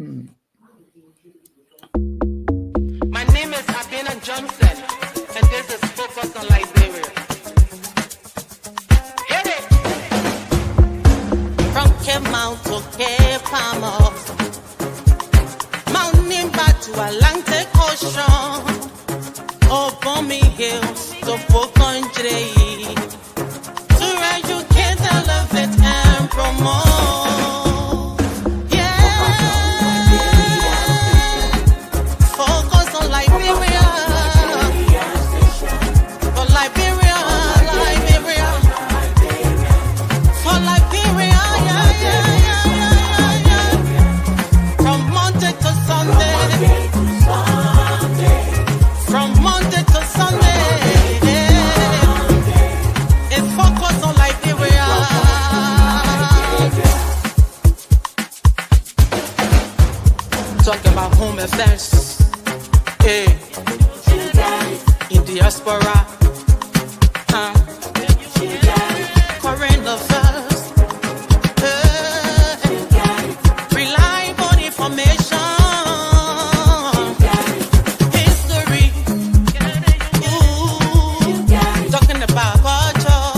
My name is Abina Johnson, and this is Focus on Liberia. Hit it! From Cape Mount to Cape Palmo, Mount Nimba to Atlantic Ocean, Obomi Hills to Bokonjre, to educate, elevate, and promote. Affairs, in diaspora, current affairs, reliable information, history, talking about culture,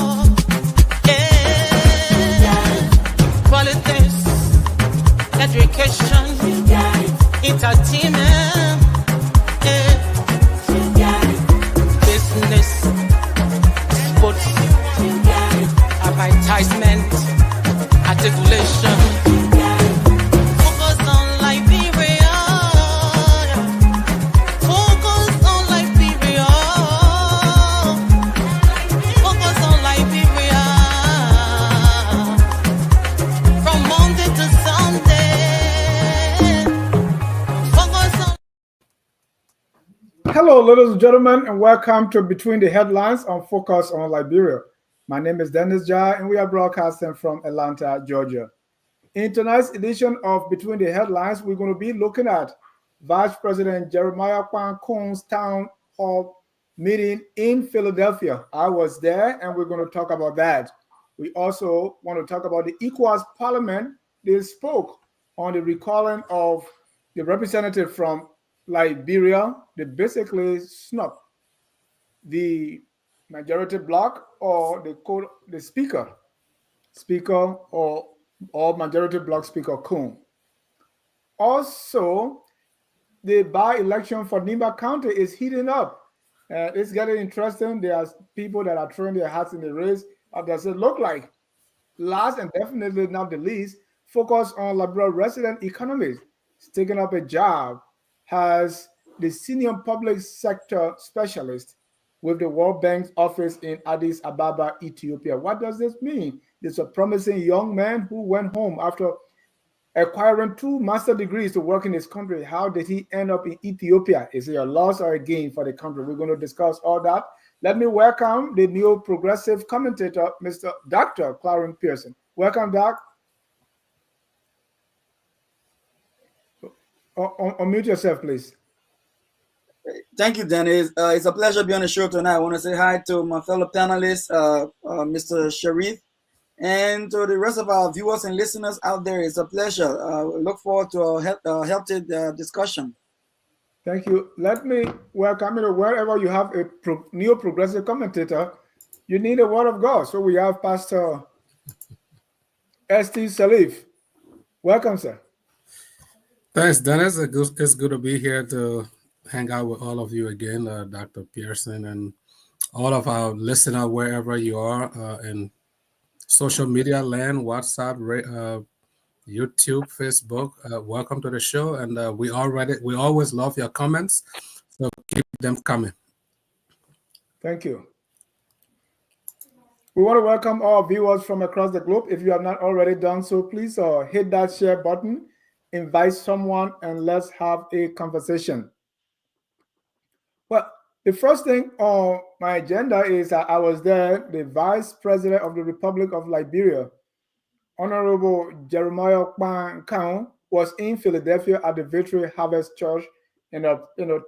politics, education, entertainment, business, sports, advertisement, articulation. Focus on Liberia. Focus on Liberia. Focus on Liberia. From Monday to Sunday. Hello, ladies and gentlemen, and welcome to Between the Headlines on Focus on Liberia. My name is Dennis Jai, and we are broadcasting from Atlanta, Georgia. In tonight's edition of Between the Headlines, we're going to be looking at Vice President Jeremiah Koung's town hall meeting in Philadelphia. I was there, and we're going to talk about that. We also want to talk about the Ecowas Parliament. They spoke on the recalling of the representative from Liberia. They basically snubbed the majority bloc or the speaker or majority bloc speaker Koung. Also, the by-election for Nimba County is heating up. It's getting interesting. There are people that are throwing their hats in the race. Does it look like? Last and definitely not the least, Focus on Liberia resident economist is taking up a job as the senior public sector specialist with the World Bank's office in Addis Ababa, Ethiopia. What does this mean? There's a promising young man who went home after acquiring 2 master's degrees to work in his country. How did he end up in Ethiopia? Is it a loss or a gain for the country? We're going to discuss all that. Let me welcome the new progressive commentator, Mr. Dr. Clarence Pearson. Welcome, Doc. Unmute yourself, please. Thank you, Dennis. It's a pleasure to be on the show tonight. I want to say hi to my fellow panelists, Mr. Sharif, and to the rest of our viewers and listeners out there. It's a pleasure. Look forward to a healthy discussion. Thank you. Let me welcome you. Wherever you have a new progressive commentator, you need a word of God. So we have Pastor St. Salif. Welcome, sir. Thanks, Dennis. It's good to be here to hang out with all of you again, Dr. Pearson, and all of our listeners wherever you are in social media land, WhatsApp, YouTube, Facebook. Welcome to the show, and we always love your comments, so keep them coming. Thank you. We want to welcome all viewers from across the globe. If you have not already done so, please hit that share button, invite someone, and let's have a conversation. Well, the first thing on my agenda is that I was there. The Vice President of the Republic of Liberia, Honorable Jeremiah Koung, was in Philadelphia at the Victory Harvest Church in a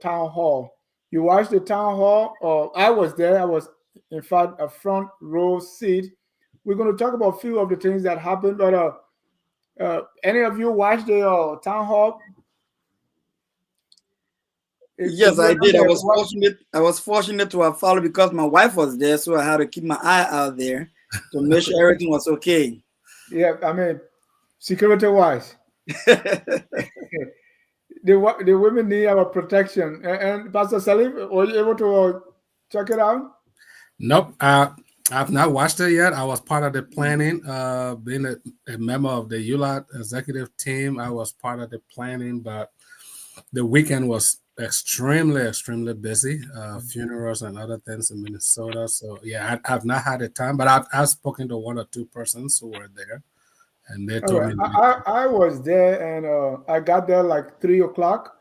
town hall. You watched the town hall. I was there. I was, in fact, a front row seat. We're going to talk about a few of the things that happened, but Any of you watch the town hall? Yes, Did you I did. attend I was fortunate to have followed because my wife was there, so I had to keep my eye out there to make sure everything was okay. Yeah, I mean, security wise, the women need our protection. And Pastor Salif, were you able to check it out? Nope. I've not watched it yet. I was part of the planning, being a member of the ULAT executive team. I was part of the planning, but the weekend was extremely busy, funerals and other things in Minnesota. So yeah, I've not had the time, but I've spoken to one or two persons who were there, and they All told right. me. I was there, and I got there like 3 o'clock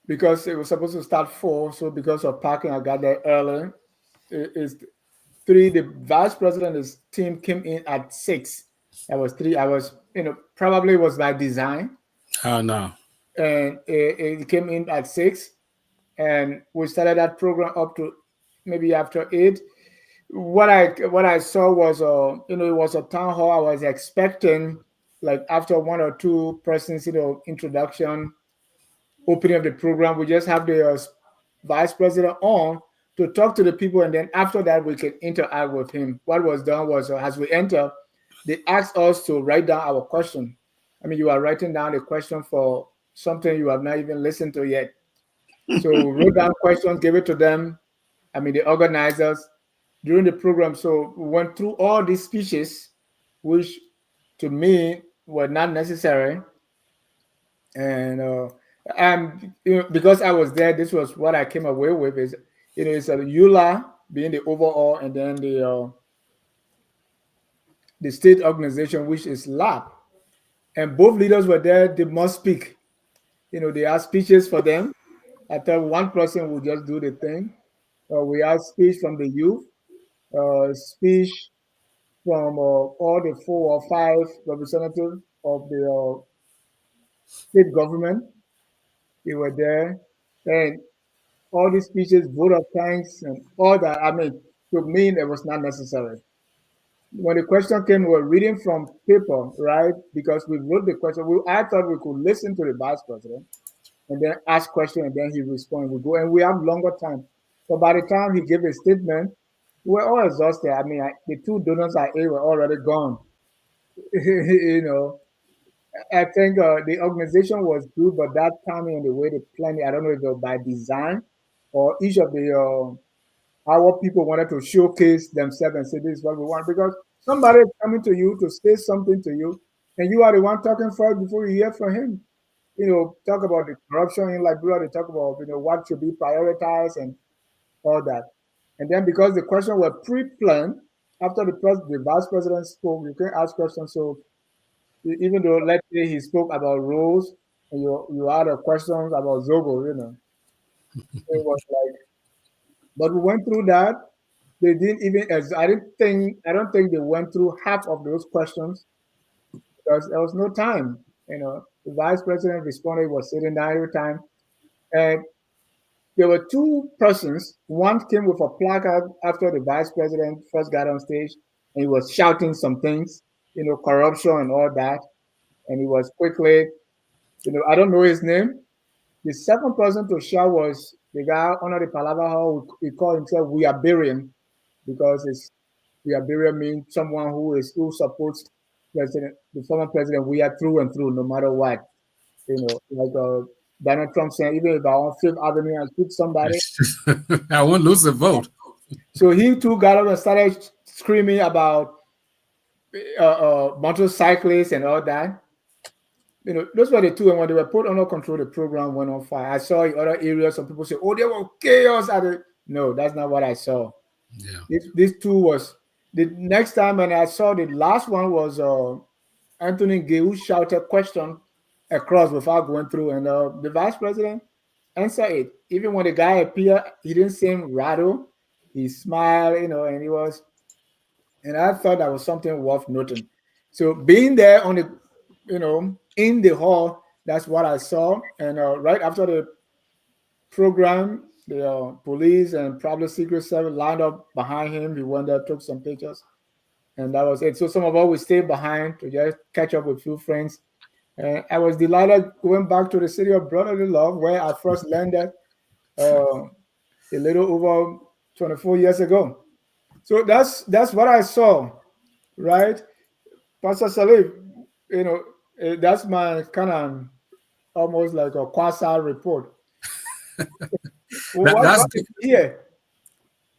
because it was supposed to start 4. So because of parking, I got there early. It's 3. The vice president's team came in at 6. I was 3. I was, probably was by design, Oh no. and it came in at 6, and we started that program up to maybe after 8. What I saw was it was a town hall. I was expecting, like, after one or two persons, introduction, opening of the program, we just have the vice president on to talk to the people, and then after that we can interact with him. What was done was, as we enter, they asked us to write down our question. I mean, you are writing down a question for something you have not even listened to yet. So we wrote down questions, gave it to them. I mean, the organizers during the program. So we went through all these speeches, which to me were not necessary. And because I was there, this was what I came away with: is it's a EULA being the overall, and then the state organization, which is LAP. And both leaders were there. They must speak. They have speeches for them. I thought one person would just do the thing. We have speech from the youth, speech from all the 4 or 5 representatives of the state government. They were there, and all these speeches, vote of thanks, and all that. I mean, to me, it was not necessary. When the question came, we were reading from paper, right? Because we wrote the question. I thought we could listen to the vice president and then ask question, and then he respond. We go, and we have longer time. So by the time he gave a statement, we were all exhausted. I mean, the 2 donuts I ate were already gone. you know, I think the organization was good, but that timing and the way they planned it, I don't know if it was by design or each of the our people wanted to showcase themselves and say this is what we want, because somebody is coming to you to say something to you, and you are the one talking first before you hear from him. Talk about the corruption in Liberia. They talk about what should be prioritized and all that. And then because the questions were pre-planned, after the vice president spoke, you can ask questions. So even though, let's say, he spoke about rules, and you had a questions about Zobo, it was like, but we went through that. They didn't even, as I don't think they went through half of those questions because there was no time. The vice president responded, was sitting down every time, and there were 2 persons. One came with a placard after the vice president first got on stage, and he was shouting some things, corruption and all that, and he was quickly, I don't know his name. The second person to shout was the guy under the Palava Hall. He called himself We Are Burian, because We Are Burian means someone who supports the former president. We are through and through, no matter what. Like Donald Trump saying, even if I on Fifth Avenue and shoot somebody. I won't lose the vote. So he too got up and started screaming about motorcyclists and all that. Those were the 2, and when they were put under control, the program went on fire. I saw in other areas some people say, "Oh, there was chaos." No, that's not what I saw. Yeah. This 2 was the next time, and I saw the last one was Anthony Gay, who shouted question across without going through, and the vice president answered it. Even when the guy appeared, he didn't seem rattled. He smiled, and he was, and I thought that was something worth noting. So being there on the, in the hall, that's what I saw. And right after the program, the police and probably Secret Service lined up behind him. He went there, took some pictures. and that was it. So some of us we stayed behind to just catch up with a few friends. And I was delighted going back to the city of brotherly love where I first landed a little over 24 years ago. So that's what I saw, right? Pastor Salif, that's my kind of almost like a quasi report. That's What good. yeah.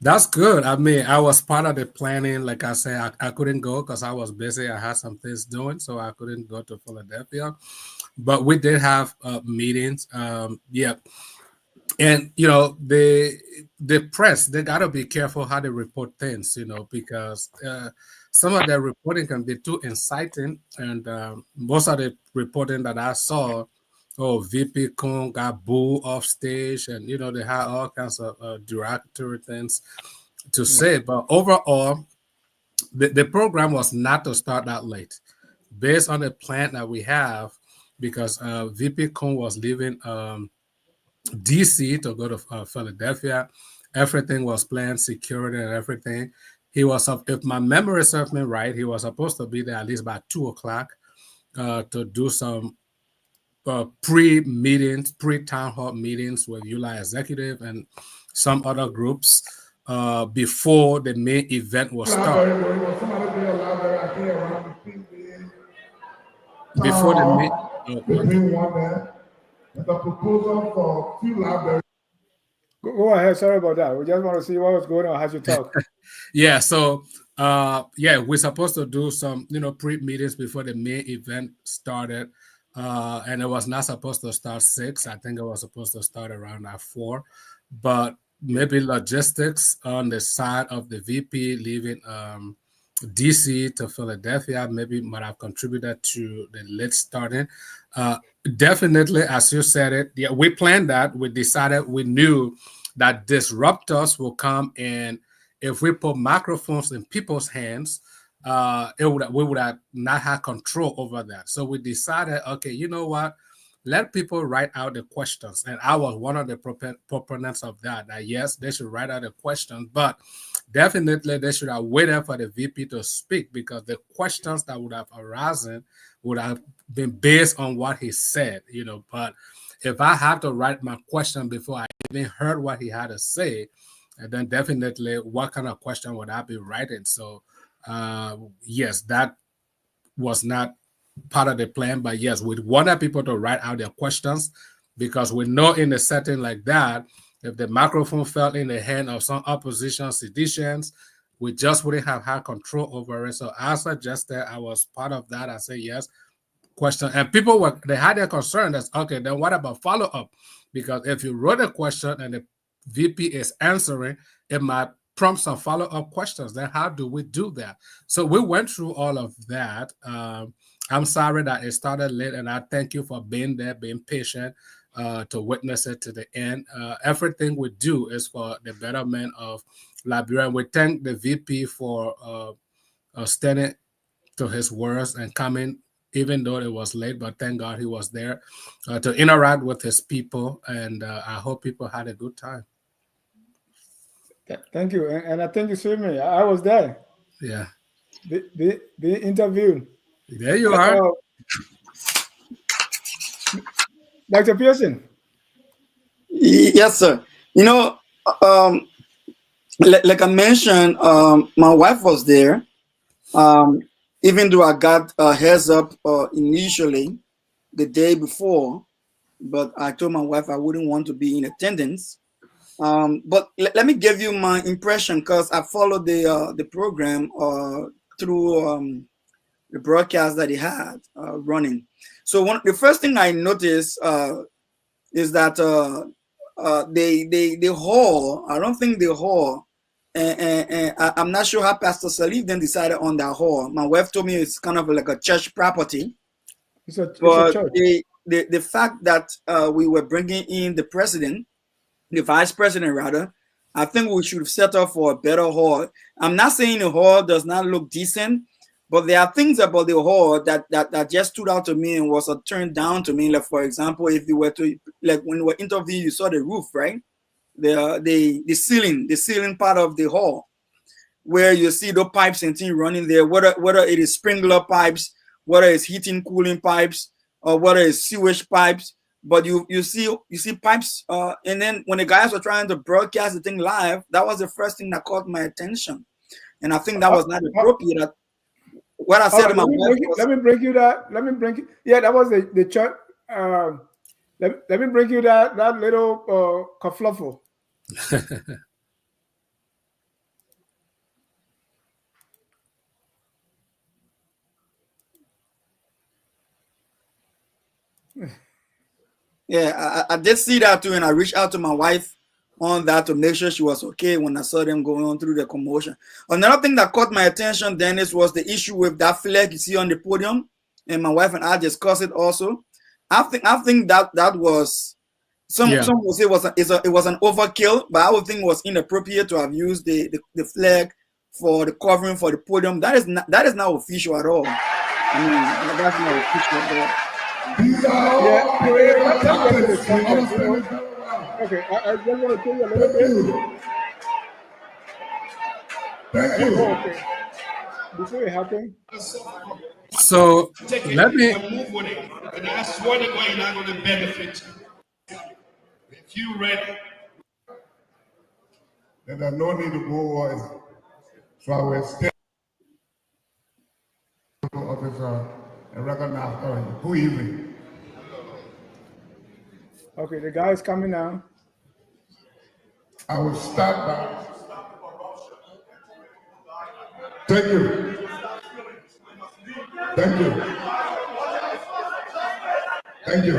That's good. I mean, I was part of the planning. Like I said, I couldn't go because I was busy. I had some things doing, so I couldn't go to Philadelphia. But we did have meetings. Yeah, and the press, they gotta be careful how they report things, because some of their reporting can be too inciting, and most of the reporting that I saw, VP Koung got booed off stage, and they had all kinds of derogatory things to say. But overall, the program was not to start that late, based on the plan that we have, because VP Koung was leaving DC to go to Philadelphia. Everything was planned, security and everything. He was, if my memory serves me right, he was supposed to be there at least by 2:00 to do some pre-meetings, pre-town hall meetings with ULA executive and some other groups before the main event was started. Before the main, the proposal for two libraries. Go ahead. Sorry about that. We just want to see what was going on as you talk. Yeah. So, we're supposed to do some, pre-meetings before the main event started. And it was not supposed to start 6. I think it was supposed to start around at 4. But maybe logistics on the side of the VP leaving DC to Philadelphia maybe might have contributed to the late starting. Definitely, as you said it, yeah, we planned that. We decided, we knew that disruptors will come, and if we put microphones in people's hands, we would have not had control over that. So we decided, okay, you know what? Let people write out the questions. And I was one of the proponents of that yes, they should write out the questions, but definitely they should have waited for the VP to speak, because the questions that would have arisen would have been based on what he said, but if I have to write my question before I even heard what he had to say, then definitely what kind of question would I be writing? So yes, that was not part of the plan, but yes, we wanted people to write out their questions, because we know in a setting like that, if the microphone fell in the hand of some opposition seditionists, we just wouldn't have had control over it. So I suggested, I was part of that. I said, yes, question. And people they had their concern. That's okay, then what about follow-up? Because if you wrote a question and the VP is answering, it might prompt some follow-up questions. Then how do we do that? So we went through all of that. I'm sorry that it started late, and I thank you for being there, being patient to witness it to the end. Everything we do is for the betterment of Liberia. We thank the VP for standing to his words and coming, even though it was late, but thank God he was there to interact with his people, and I hope people had a good time. Thank you, and I think you see me. I was there. Yeah. The interview. There you are. Dr. Pearson. Yes, sir. Like I mentioned, my wife was there. Even though I got a heads up initially the day before, but I told my wife I wouldn't want to be in attendance. But let me give you my impression, because I followed the program through the broadcast that he had running. So the first thing I noticed is that the hall, I don't think the hall, and I'm not sure how Pastor Salif then decided on that hall. My wife told me it's kind of like a church property. It's a But church. the fact that we were bringing in the president, the vice president rather, I think we should set up for a better hall. I'm not saying the hall does not look decent, but there are things about the hall that just stood out to me and was turned down to me. Like, for example, if you were to, like when we were interviewed, you saw the roof, right? The ceiling part of the hall. where you see the pipes and things running there, whether it is sprinkler pipes, whether it's heating, cooling pipes, or whether it's sewage pipes. But you see pipes, and then when the guys were trying to broadcast the thing live, that was the first thing that caught my attention, and I think that was not appropriate. What I said to my wife was, let me bring you that. Yeah, that was the church. Let me bring you that little kerfluffle. Yeah, I did see that too, and I reached out to my wife on that to make sure she was okay when I saw them going on through the commotion. Another thing that caught my attention, Dennis, was the issue with that flag you see on the podium, and my wife and I discussed it also. I think that was some will say it was an overkill, but I would think it was inappropriate to have used the flag for the covering for the podium. That is not official at all. I mean, that's not official at all. Okay, I just want to tell you a little bit. Thank you. Okay. Before it happens. So let me move with it. And I swear to God, you're not going to benefit. If you ready, then there's no need to go on. So I will stay officer and recognize who is it? Okay, the guy is coming now. I will start by. Thank you. Thank you. Thank you.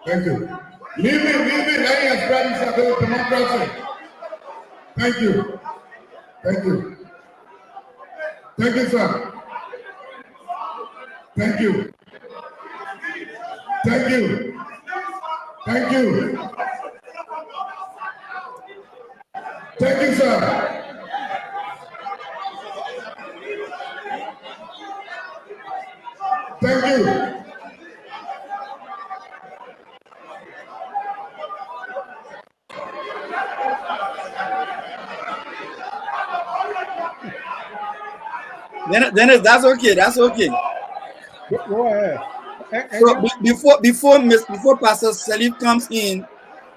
Thank you. Leave it. Let me express this democracy. Thank you. Thank you. Thank you, sir. Thank you. Thank you. Thank you. Thank you, sir. Thank you. Dennis, that's okay. That's okay. Go ahead. So before Pastor Salif comes in,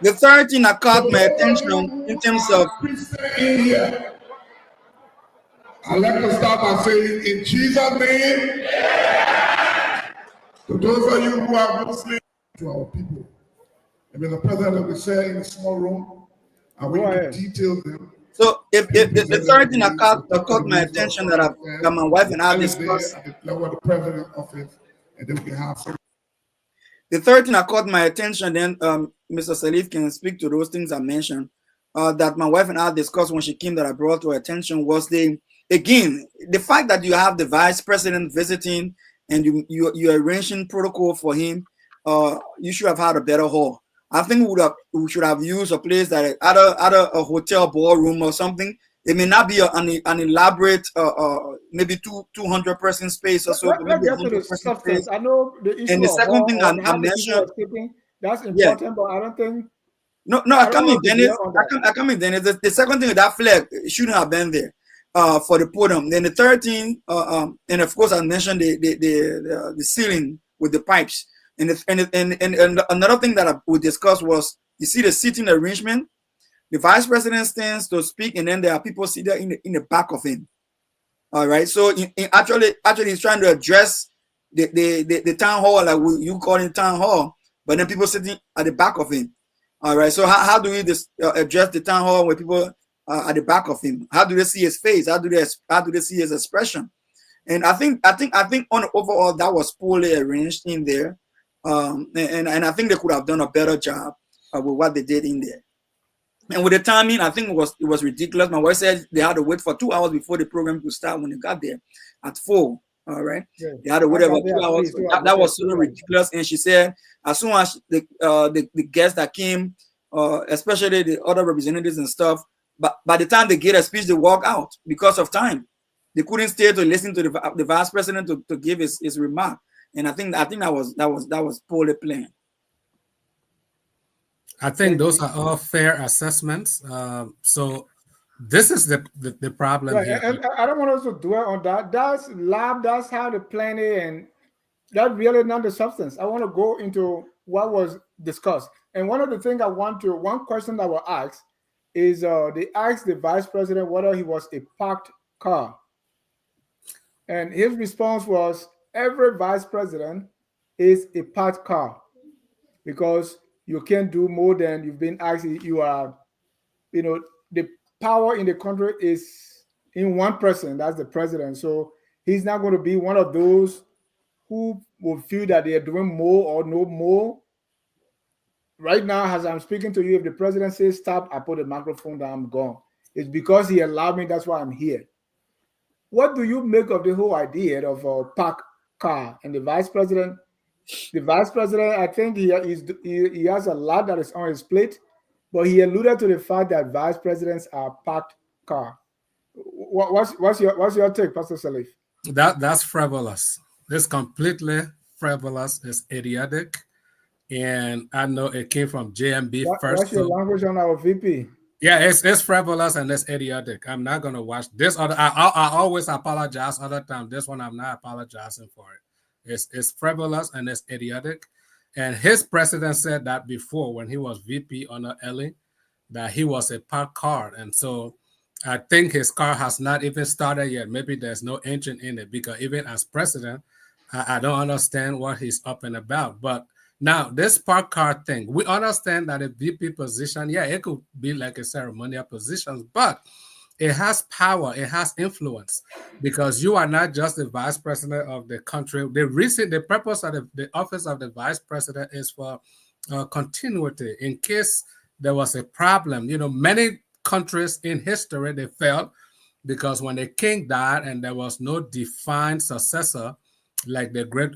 the third thing that caught my attention in terms of I'd like to start by saying, in Jesus' name, to those of you who are listening to our people, and the president will be sharing in a small room, and we can detail them. So if the third thing that caught my attention that my wife and I discussed, the president office, and then we can have some. The third thing that caught my attention, then Mr. Salif can speak to those things I mentioned, that my wife and I discussed when she came, that I brought to her attention, was the fact that you have the vice president visiting and you arranging protocol for him. You should have had a better hall. I think we should have used a place that either a hotel ballroom or something. It may not be an elaborate, maybe 200 person space or so. Let's get to the substance. I know the issue. And the second thing I mentioned, that's important, but I don't think. No, I come in, Dennis. I come in, Dennis. The second thing with that flag, it shouldn't have been there for the podium. Then the third thing, and of course I mentioned the ceiling with the pipes. And another thing that we discussed was, you see the seating arrangement. The vice president stands to speak, and then there are people sitting in the back of him. All right. So actually, he's trying to address the town hall, like you call it town hall, but then people sitting at the back of him. All right. So how do we address the town hall with people at the back of him? How do they see his face? How do they see his expression? And I think on the overall that was poorly arranged in there, and I think they could have done a better job with what they did in there. And with the timing, I think it was ridiculous. My wife said they had to wait for 2 hours before the program could start when they got there at 4. All right. Yeah. They had to wait about 2 hours. That was so ridiculous. And she said, as soon as the guests that came, especially the other representatives and stuff, but by the time they get a speech, they walk out because of time. They couldn't stay to listen to the vice president to give his remark. And I think that was poorly planned. I think those are all fair assessments. So This is the problem Right, here. and I don't want us to dwell on that. That's lab. That's how they plan it, and that really not the substance. I want to go into what was discussed. And one of the things one question that was asked is they asked the vice president whether he was a parked car. And his response was every vice president is a parked car because you can't do more than you've been asked. You are, the power in the country is in one person, that's the president. So he's not going to be one of those who will feel that they are doing more or no more. Right now, as I'm speaking to you, if the president says stop, I put the microphone down, I'm gone. It's because he allowed me, that's why I'm here. What do you make of the whole idea of a parked car? And the vice president, I think he has a lot that is on his plate, but he alluded to the fact that vice presidents are parked car. What's your take, Pastor Salif? That's frivolous. It's completely frivolous. It's idiotic. And I know it came from JMB first. What's your language on our VP? Yeah, it's frivolous and it's idiotic. I'm not gonna watch this other. I always apologize other time. This one I'm not apologizing for it. It's frivolous and it's idiotic. And his president said that before when he was VP under Ellie, that he was a parked car. And so I think his car has not even started yet. Maybe there's no engine in it because even as president, I don't understand what he's up and about. But now, this park car thing, we understand that a VP position, yeah, it could be like a ceremonial position, but it has power, it has influence, because you are not just the vice president of the country. The purpose of the office of the vice president is for continuity in case there was a problem. Many countries in history, they failed because when the king died and there was no defined successor, like the great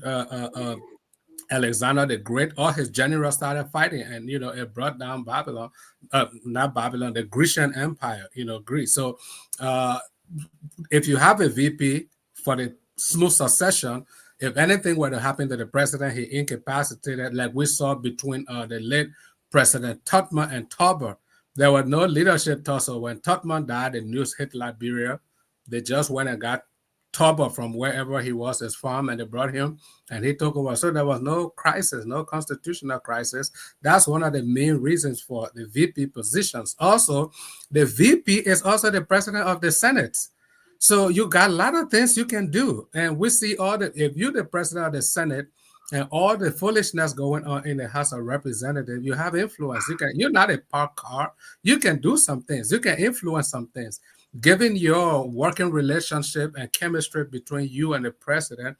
Alexander the Great, all his generals started fighting, and it brought down Babylon, not Babylon, the Grecian Empire, Greece. So if you have a VP for the smooth succession, if anything were to happen to the president, he incapacitated, like we saw between the late President Tubman and Tauber. There was no leadership tussle. When Tubman died, the news hit Liberia. They just went and got Tauber from wherever he was, his farm, and they brought him, and he took over. So there was no crisis, no constitutional crisis. That's one of the main reasons for the VP positions. Also, the VP is also the president of the Senate. So you got a lot of things you can do. And we see if you're the president of the Senate and all the foolishness going on in the House of Representatives, you have influence. You're not a parked car. You can do some things. You can influence some things. Given your working relationship and chemistry between you and the president,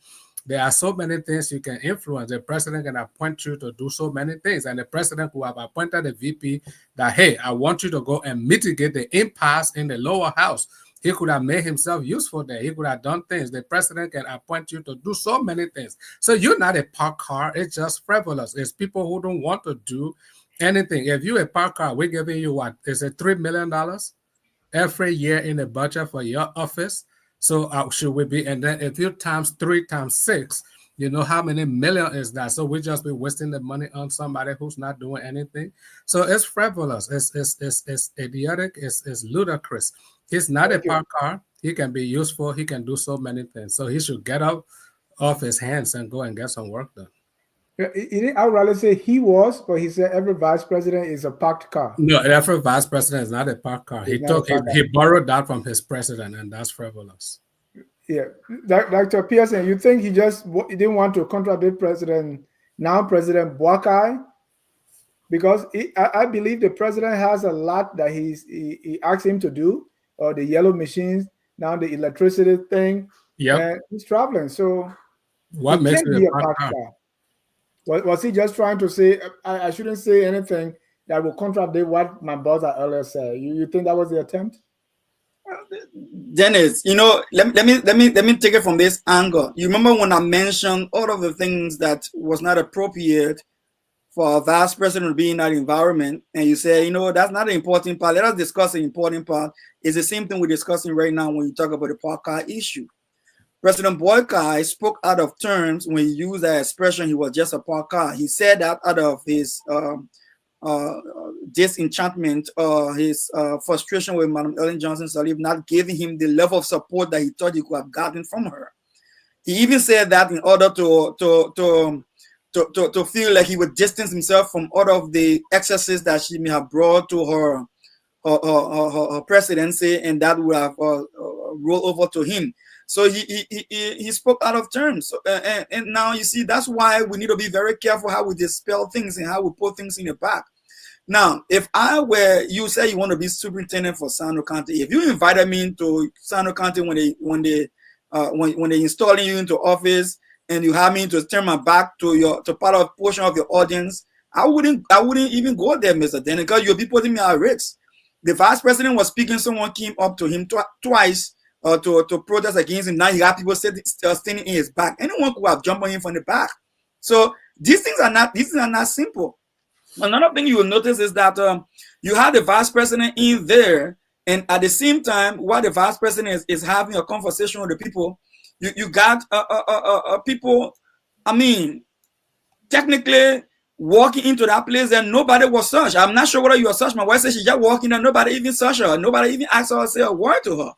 there are so many things you can influence. The president can appoint you to do so many things. And the president who have appointed a VP that, hey, I want you to go and mitigate the impasse in the lower house. He could have made himself useful there. He could have done things. The president can appoint you to do so many things. So you're not a parked car. It's just frivolous. It's people who don't want to do anything. If you're a parked car, we're giving you what? Is it $3 million? Every year in the budget for your office. So should we be, and then if you times 3 times 6, how many million is that? So we just be wasting the money on somebody who's not doing anything. So it's frivolous, it's idiotic, it's ludicrous. He's not a parked car. He can be useful. He can do so many things. So he should get up off his hands and go and get some work done. I would rather say he was, but he said every vice president is a parked car. No, every vice president is not a parked car. He borrowed that from his president, and that's frivolous. Yeah, Dr. Pearson, you think he didn't want to contradict now President Boakai? Because I believe the president has a lot that he asked him to do, or the yellow machines, now the electricity thing. Yeah, he's traveling, so what makes it a parked car? Was he just trying to say, I shouldn't say anything that will contradict what my brother earlier said? You think that was the attempt? Dennis, let me take it from this angle. You remember when I mentioned all of the things that was not appropriate for a vice president to be in that environment, and you say, that's not an important part. Let us discuss the important part. It's the same thing we're discussing right now when you talk about the parked car issue. President Boakai spoke out of terms when he used that expression, he was just a parked car. He said that out of his disenchantment, his frustration with Madam Ellen Johnson Sirleaf not giving him the level of support that he thought he could have gotten from her. He even said that in order to feel like he would distance himself from all of the excesses that she may have brought to her presidency, and that would have rolled over to him. So he spoke out of terms. So, and now you see, that's why we need to be very careful how we dispel things and how we put things in the back. Now, if I were, you say you want to be superintendent for Sano County, if you invited me into Sano County when they installing you into office and you have me to turn my back to part of portion of your audience, I wouldn't even go there, Mr. Dennis, because you'll be putting me at risk. The vice president was speaking, someone came up to him twice to protest against him. Now he got people standing in his back. Anyone could have jumped on him from the back. So these things are not simple. Another thing you will notice is that you have the vice president in there, and at the same time, while the vice president is having a conversation with the people, you got people, I mean, technically walking into that place and nobody was searched. I'm not sure whether you were searched. My wife said she just walked in and nobody even searched her. Nobody even asked her to say a word to her.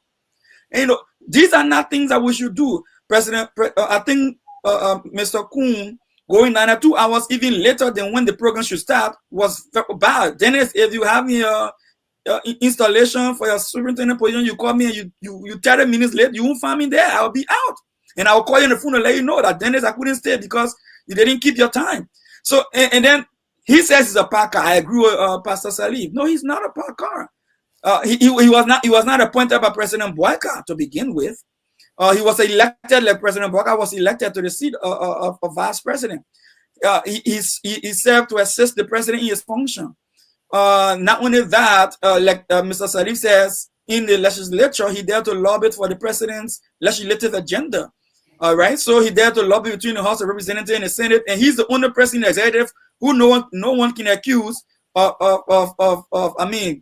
And, these are not things that we should do. I think Mr. Koung going 92 hours even later than when the program should start was bad. Dennis, if you have your installation for your superintendent position, you call me and you 30 minutes late, you won't find me there. I'll be out. And I'll call you on the phone to let you know that, Dennis, I couldn't stay because you didn't keep your time. So, and then he says he's a park car. I agree with Pastor Sirleaf. No, he's not a park car. He was not appointed by President Boyka to begin with. He was elected, like President Boyka was elected to the seat of vice president. He served to assist the president in his function. Not only that, like Mr. Sirleaf says, in the legislature, he dared to lobby for the president's legislative agenda. All right, so he dared to lobby between the House of Representatives and the Senate, and he's the only person in the executive who no one can accuse of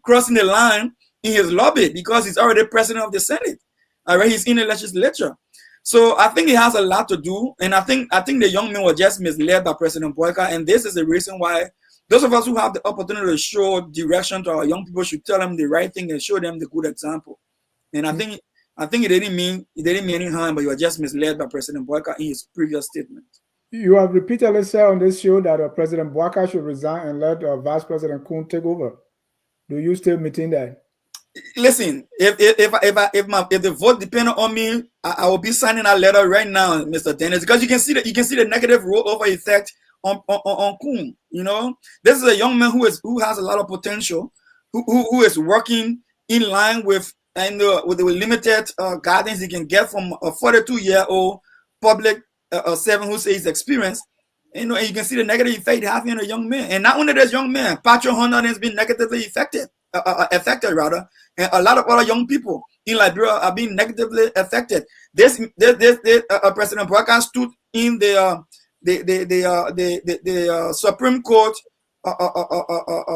crossing the line in his lobby, because he's already president of the Senate. All right, he's in the legislature. So I think he has a lot to do, and I think the young men were just misled by President Boyka, and this is the reason why those of us who have the opportunity to show direction to our young people should tell them the right thing and show them the good example. And I think it didn't mean any harm, but you are just misled by President Boyka in his previous statement. You have repeatedly said on this show that President Boyka should resign and let Vice President Koung take over. Do you still maintain that? Listen, if the vote depended on me, I will be signing a letter right now, Mr. Dennis, because you can see the negative rollover effect on Koung. You know, this is a young man who has a lot of potential, who is working in line with with the limited guidance he can get from a 42-year-old public servant who says he's experienced. And you can see the negative effect having on a young man. And not only this young man, Patrick Hunter has been negatively affected, and a lot of other young people in Liberia are being negatively affected. This President Boyka stood in the Supreme Court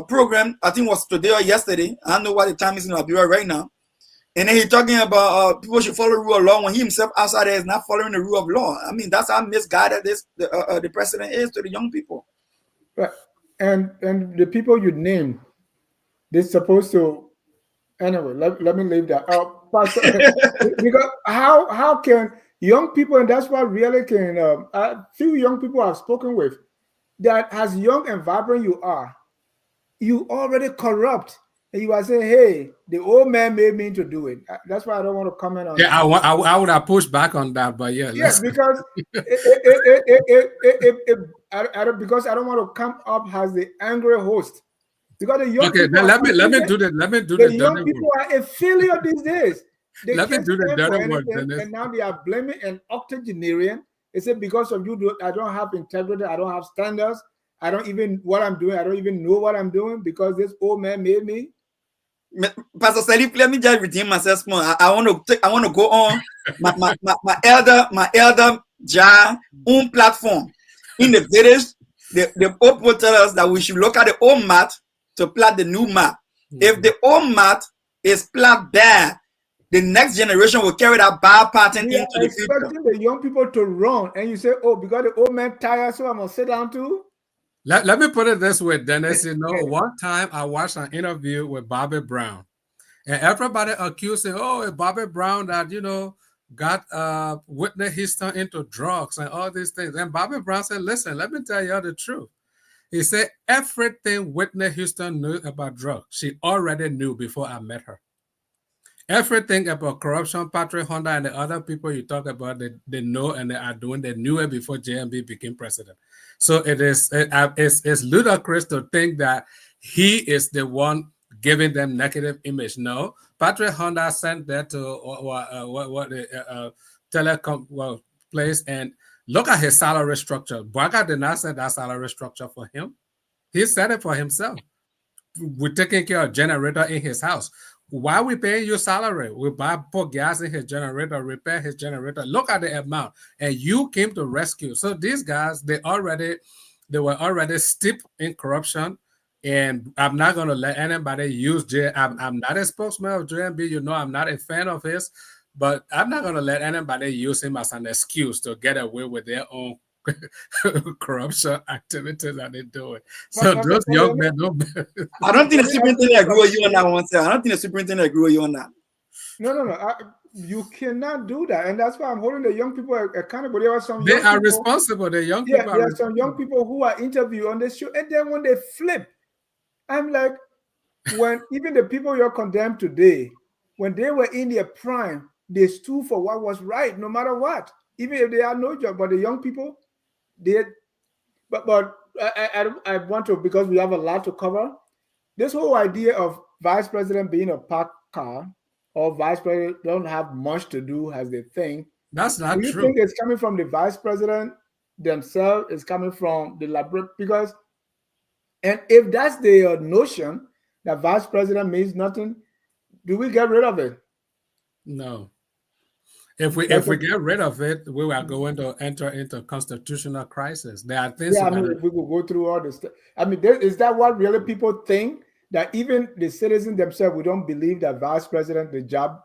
program. I think it was today or yesterday. I don't know what the time is in Liberia right now. And then he's talking about people should follow the rule of law when he himself outside there is not following the rule of law. I mean, that's how misguided the president is to the young people. Right. And the people you named, they're supposed to. Anyway, let me leave that. Because how can young people, and that's what really can. A few young people I've spoken with, that as young and vibrant you are, you already corrupt. And you are saying, hey, the old man made me to do it. That's why I don't want to comment on. Yeah, I would have pushed back on that, but yeah. Yeah, because because I don't want to come up as the angry host. Because the young people let me do the young people are a failure these days. Let me do the dirty work. And now they are blaming an octogenarian. They say because of you, I don't have integrity. I don't have standards. I don't even what I'm doing. I don't even know what I'm doing because this old man made me. Pastor Sirleaf, let me just redeem myself more. I want to go on my elder Jah own platform in the village. The old people tell us that we should look at the old map to plot the new map. If the old map is plot bad, the next generation will carry that bad pattern into the future. Expecting the young people to run, and you say, "Oh, because the old man tired, so I'm gonna sit down too." Let me put it this way, Dennis. You know, one time I watched an interview with Bobby Brown, and everybody accusing, oh, Bobby Brown that, you know, got Whitney Houston into drugs and all these things. And Bobby Brown said, listen, let me tell you the truth. He said everything Whitney Houston knew about drugs, she already knew before I met her. Everything about corruption, Patrick Honda and the other people you talk about, they know and they are doing. They knew it before JMB became president. So it's ludicrous to think that he is the one giving them negative image. No, Patrick Honda sent that to the telecom place and look at his salary structure. Baga did not set that salary structure for him. He set it for himself. We're taking care of generator in his house. Why are we paying you salary? We put gas in his generator, repair his generator. Look at the amount. And you came to rescue. So these guys, they were already steeped in corruption. And I'm not going to let anybody use I'm not a spokesman of JMB. You know, I'm not a fan of his. But I'm not going to let anybody use him as an excuse to get away with their own corruption activities that they're doing. So those young men don't. I don't think the superintendent agree with you on that one, sir. I don't think the superintendent agree with you on that. No. You cannot do that, and that's why I'm holding the young people accountable. There are some. They are responsible. The young people. There are some young people who are interviewed on this show, and then when they flip, I'm like, when even the people you're condemned today, when they were in their prime, they stood for what was right, no matter what, even if they had no job. But the young people. But I want to, because we have a lot to cover, this whole idea of vice president being a parked car or vice president don't have much to do as they think. That's not true. Do you think it's coming from the vice president themselves? It's coming from the library? Because, and if that's the notion that vice president means nothing, do we get rid of it? No. If we get rid of it, we are going to enter into constitutional crisis. There are things. Yeah, I mean, if we could go through all this stuff. I mean, is that what really people think? That even the citizens themselves, we don't believe that vice president, the job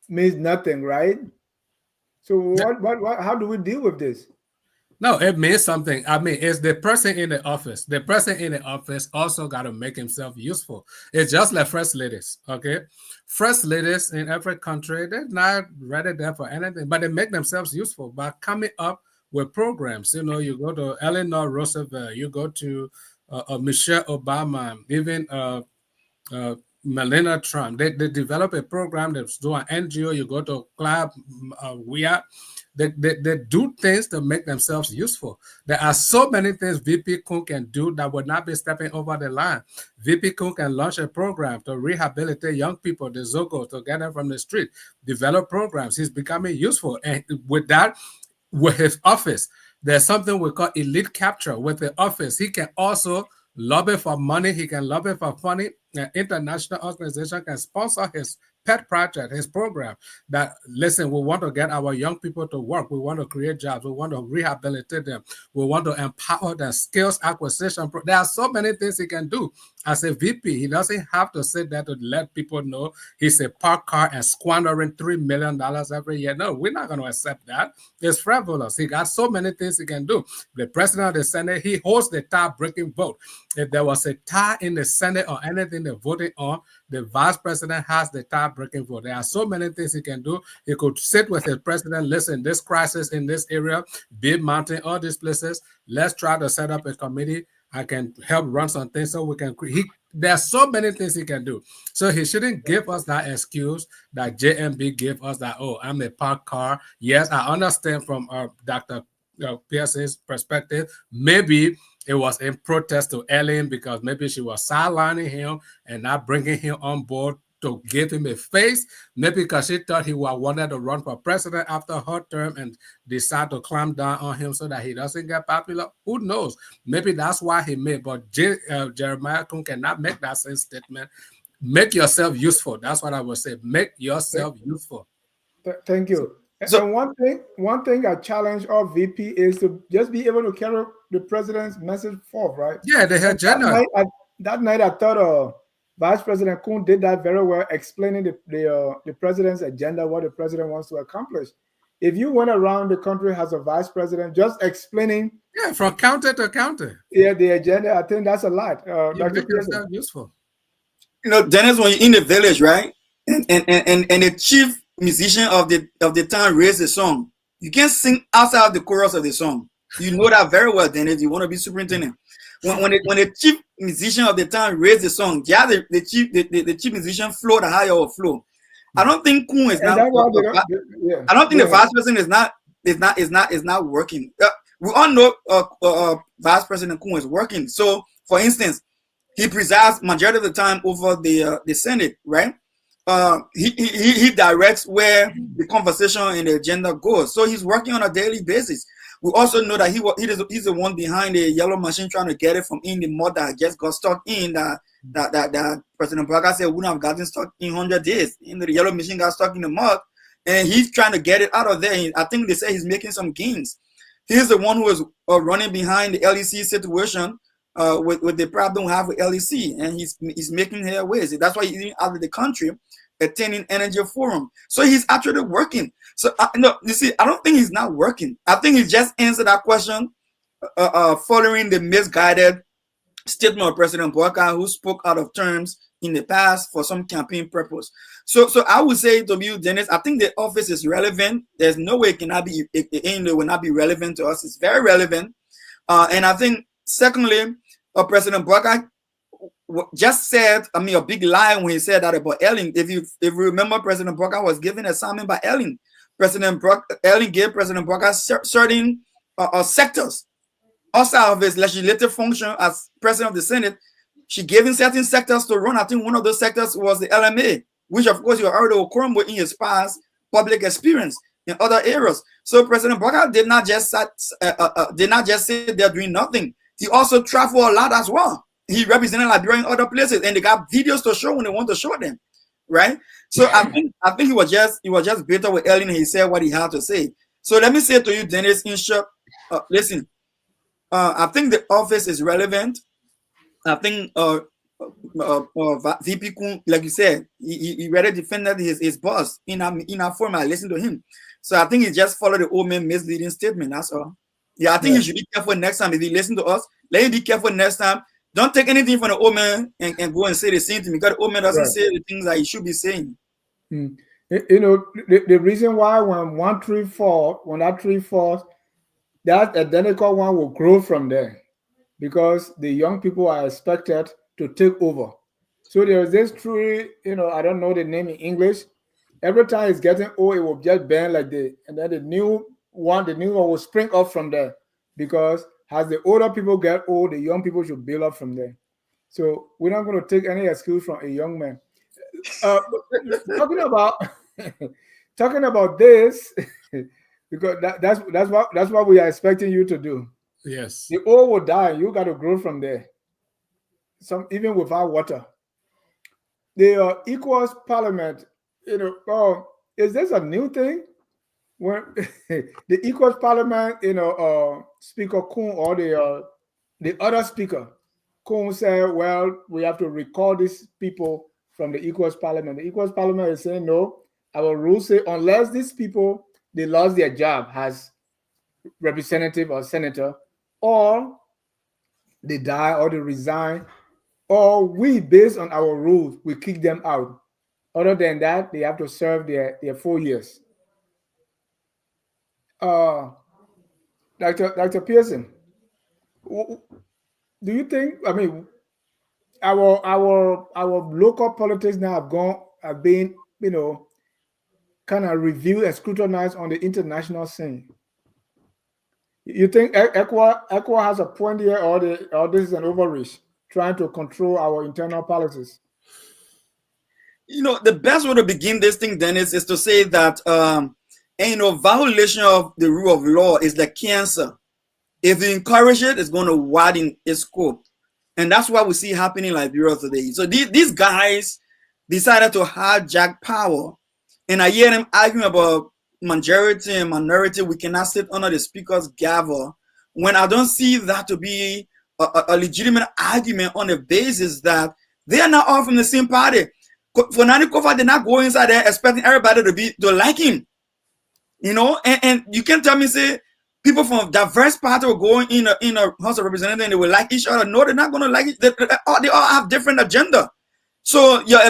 means nothing, right? So what? How do we deal with this? No, it means something. I mean, it's the person in the office. The person in the office also got to make himself useful. It's just like first ladies, okay? First ladies in every country, they're not ready there for anything, but they make themselves useful by coming up with programs. You know, you go to Eleanor Roosevelt, you go to Michelle Obama, even Melania Trump. They develop a program that's doing NGO. You go to club, They do things to make themselves useful. There are so many things VP Koung can do that would not be stepping over the line. VP Koung can launch a program to rehabilitate young people, the Zogo, to get them from the street, develop programs. He's becoming useful. And with that, with his office, there's something we call elite capture. With the office, he can also lobby for money. He can lobby for money. An international organization can sponsor his pet project, his program, that, listen, we want to get our young people to work. We want to create jobs. We want to rehabilitate them. We want to empower them, skills acquisition. There are so many things he can do. As a VP, he doesn't have to sit there to let people know he's a parked car and squandering $3 million every year. No, we're not going to accept that. It's frivolous. He got so many things he can do. The president of the Senate, he holds the tie-breaking vote. If there was a tie in the Senate or anything they're voting on, the vice president has the tie-breaking vote. There are so many things he can do. He could sit with his president, listen, this crisis in this area, Big Mountain, all these places, let's try to set up a committee. I can help run some things so we can there are so many things he can do. So he shouldn't give us that excuse that JMB gave us that, oh, I'm a parked car. Yes, I understand from Dr. Pearson's perspective, maybe it was in protest to Ellen because maybe she was sidelining him and not bringing him on board to give him a face, maybe because she thought he wanted to run for president after her term and decide to clamp down on him so that he doesn't get popular. Who knows? Maybe that's why he made. But Jeremiah Koung cannot make that same statement. Make yourself useful. That's what I would say. Make yourself useful. Thank you. So one thing I challenge all VP is to just be able to carry the president's message forth, right? Yeah, they had that night I thought Vice President Koung did that very well, explaining the president's agenda, what the president wants to accomplish. if you went around the country as a vice president, just explaining, Yeah, from county to county. yeah, the agenda, I think that's a lot. You Dr. make Pearson. yourself useful. You know, Dennis, when you're in the village, right, and the chief musician of the town raised the song, you can't sing outside the chorus of the song. You know that very well, Dennis. You want to be superintendent. When the chief musician of the town raised the song, yeah, the chief musician flow the higher or flow. I don't think Koung is not. I don't think the vice president is not working. We all know Vice President Koung is working. So, for instance, he presides majority of the time over the Senate, right? He directs where the conversation and the agenda goes. So he's working on a daily basis. We also know that he's the one behind the yellow machine trying to get it from in the mud that just got stuck in that President Braga said wouldn't have gotten stuck in 100 days. The yellow machine got stuck in the mud, and he's trying to get it out of there. I think they say he's making some gains. He's the one who is running behind the LEC situation with the problem we have with LEC, and he's making headways. That's why he's out of the country attending Energy Forum. So he's actually working. So no, you see, I don't think he's not working. I think he just answered that question following the misguided statement of President Boakai, who spoke out of terms in the past for some campaign purpose. So I would say to you, Dennis, I think the office is relevant. There's no way it will not be relevant to us. It's very relevant. And I think, secondly, President Boakai just said, a big lie when he said that about Ellen. If you remember, President Boakai was given an assignment by Ellen. Ellen gave President Boakai certain sectors outside of his legislative function as president of the Senate. She gave him certain sectors to run. I think one of those sectors was the LMA, which of course you already occurred in his past public experience in other areas. So President Boakai did not just sit there doing nothing. He also traveled a lot as well. He represented Liberia in other places, and they got videos to show when they want to show them, right? So I think he was just better with Ellen, and he said what he had to say. So let me say to you, Dennis, in short, listen. I think the office is relevant. I think VP Koung, like you said, he rather defended his boss in our forum. I listened to him. So I think he just followed the old man misleading statement. That's all. Yeah, I think he should be careful next time. If he listen to us, let him be careful next time. Don't take anything from the old man and go and say the same thing, because the old man doesn't say the things that he should be saying. You know, the reason why when that tree falls, that identical one will grow from there, because the young people are expected to take over. So there's this tree, I don't know the name in English. Every time it's getting old, it will just bend like this, and then the new one will spring up from there, because as the older people get old, the young people should build up from there. So we're not going to take any excuse from a young man. Talking about this, because that's what we are expecting you to do. Yes. The old will die. You got to grow from there. Even without water. The Ecowas Parliament, is this a new thing? When the Ecowas Parliament, Speaker Koung or the other speaker, Koung said, well, we have to recall these people from the Ecowas Parliament. The Ecowas Parliament is saying, no, our rules say unless these people, they lost their job as representative or senator, or they die or they resign, or we, based on our rules, we kick them out. Other than that, they have to serve their 4 years. Dr. Pearson, do you think, our local politics now have been, kind of reviewed and scrutinized on the international scene? You think ECOWAS has a point here, or this is an overreach, trying to control our internal policies? The best way to begin this thing, Dennis, is to say that violation of the rule of law is the cancer. If you encourage it, it's going to widen its scope. And that's what we see happening in Liberia today. So these guys decided to hijack power. And I hear them arguing about majority and minority. We cannot sit under the speaker's gavel, when I don't see that to be a legitimate argument on the basis that they are not all from the same party. For Nani Kofa, they're not going inside there expecting everybody to like him. You know, and you can't tell me, say, people from diverse parties will go in a House of Representatives and they will like each other. No, they're not going to like it. They all have different agenda. So your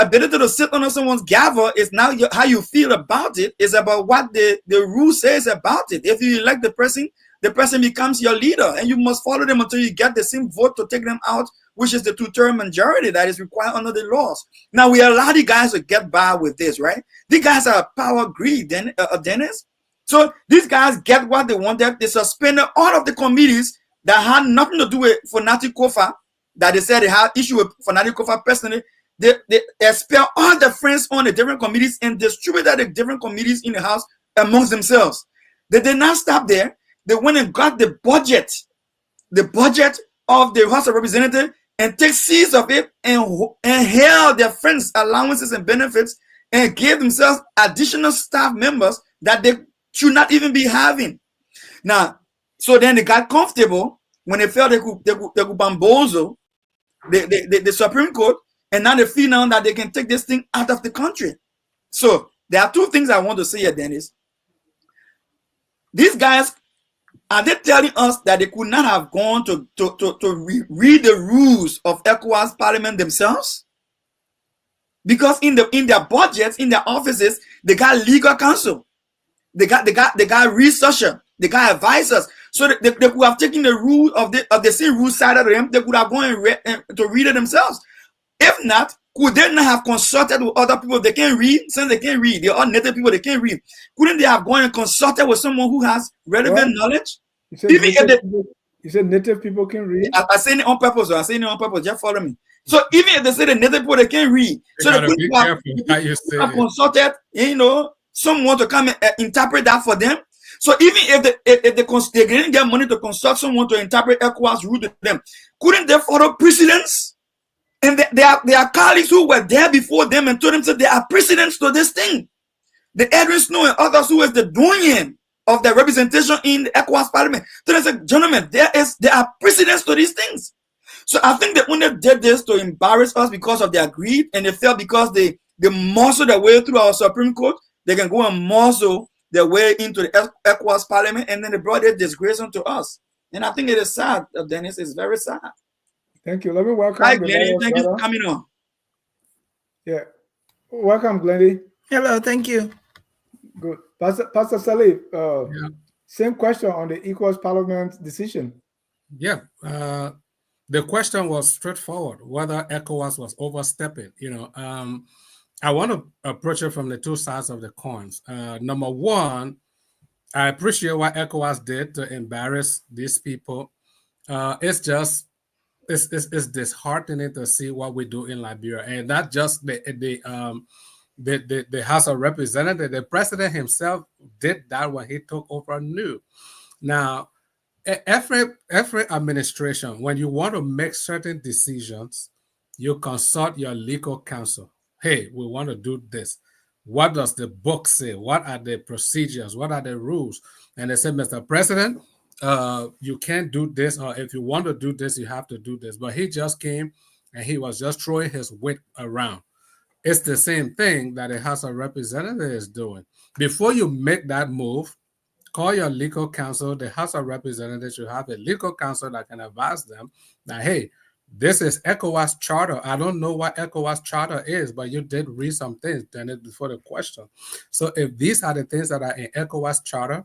ability to sit under someone's gavel is now how you feel about it is about what the rule says about it. If you elect the person becomes your leader, and you must follow them until you get the same vote to take them out, which is the 2/3 majority that is required under the laws. Now, we allow the guys to get by with this, right? These guys are power greed, Dennis. So these guys get what they wanted. They suspended all of the committees that had nothing to do with Fanatic Kofa, that they said they had issue with Fanatic Kofa personally. They expel all the friends on the different committees and distributed the different committees in the House amongst themselves. They did not stop there. They went and got the budget of the House of Representatives and take seeds of it and held their friends' allowances and benefits and gave themselves additional staff members that they should not even be having. Now, so then they got comfortable when they felt they could bamboozle the Supreme Court, and now they feel now that they can take this thing out of the country. So there are two things I want to say here, Dennis. These guys, are they telling us that they could not have gone to read the rules of Ecowas Parliament themselves? Because in their budgets, in their offices, they got legal counsel, they got researcher, they got advisors. So they could have taken the rule of the same rule side of them. They could have gone to read it themselves. If not, could they not have consulted with other people? They can't read. Since they can't read, they're all native people. They can't read. Couldn't they have gone and consulted with someone who has relevant knowledge? You said native people can read. I say it on purpose. I say it on purpose. Just follow me. So even if they say the native people they can't read, so they could have consulted, someone to come and interpret that for them. So even if they didn't get money to consult someone to interpret Ecowas rule to them, couldn't they follow precedents? And there are colleagues who were there before them and told them that there are precedents to this thing. The Edwin Snow and others who was the doyen of the representation in the Ecowas Parliament. So they said, gentlemen, there are precedents to these things. So I think they only did this to embarrass us because of their greed, and they felt because they muscle their way through our Supreme Court, they can go and muscle their way into the Ecowas Parliament, and then they brought their disgrace onto us. And I think it is sad, Dennis. It's very sad. Thank you. Let me welcome. Hi, Glendy. Thank you for coming on. Yeah. Welcome, Glendy. Hello. Thank you. Good. Pastor Salif, same question on the Ecowas Parliament decision. Yeah. The question was straightforward, whether ECOWAS was overstepping. I want to approach it from the two sides of the coins. Number one, I appreciate what ECOWAS did to embarrass these people. It's disheartening to see what we do in Liberia, and not just the House of Representatives. The president himself did that when he took over new. Now, every administration, when you want to make certain decisions, you consult your legal counsel. Hey, we want to do this. What does the book say? What are the procedures? What are the rules? And they said, Mr. President, you can't do this, or if you want to do this, you have to do this. But he just came and he was just throwing his weight around. It's the same thing that the House of Representatives is doing. Before you make that move, call your legal counsel. The House of Representatives should have a legal counsel that can advise them that, hey, this is ECOWAS charter. I don't know what ECOWAS charter is, but you did read some things then before the question. So if these are the things that are in ECOWAS charter,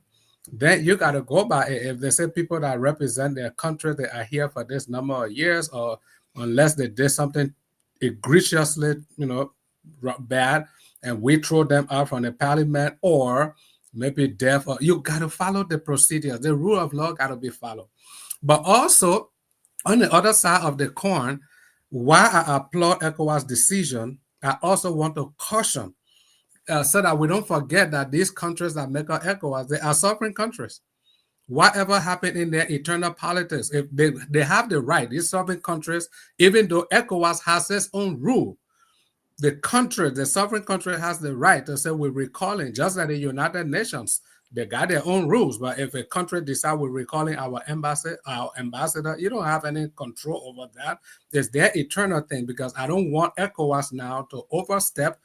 then you got to go by it. If they say people that represent their country, they are here for this number of years, or unless they did something egregiously, bad, and we throw them out from the parliament, or maybe death, or you got to follow the procedures. The rule of law got to be followed. But also, on the other side of the coin, while I applaud ECOWAS' decision, I also want to caution so that we don't forget that these countries that make up ECOWAS, they are sovereign countries. Whatever happened in their internal politics, if they have the right, these sovereign countries, even though ECOWAS has its own rule, the sovereign country has the right to say we're recalling, just like the United Nations. They got their own rules, but if a country decides we're recalling our ambassador, you don't have any control over that. It's their eternal thing, because I don't want ECOWAS now to overstep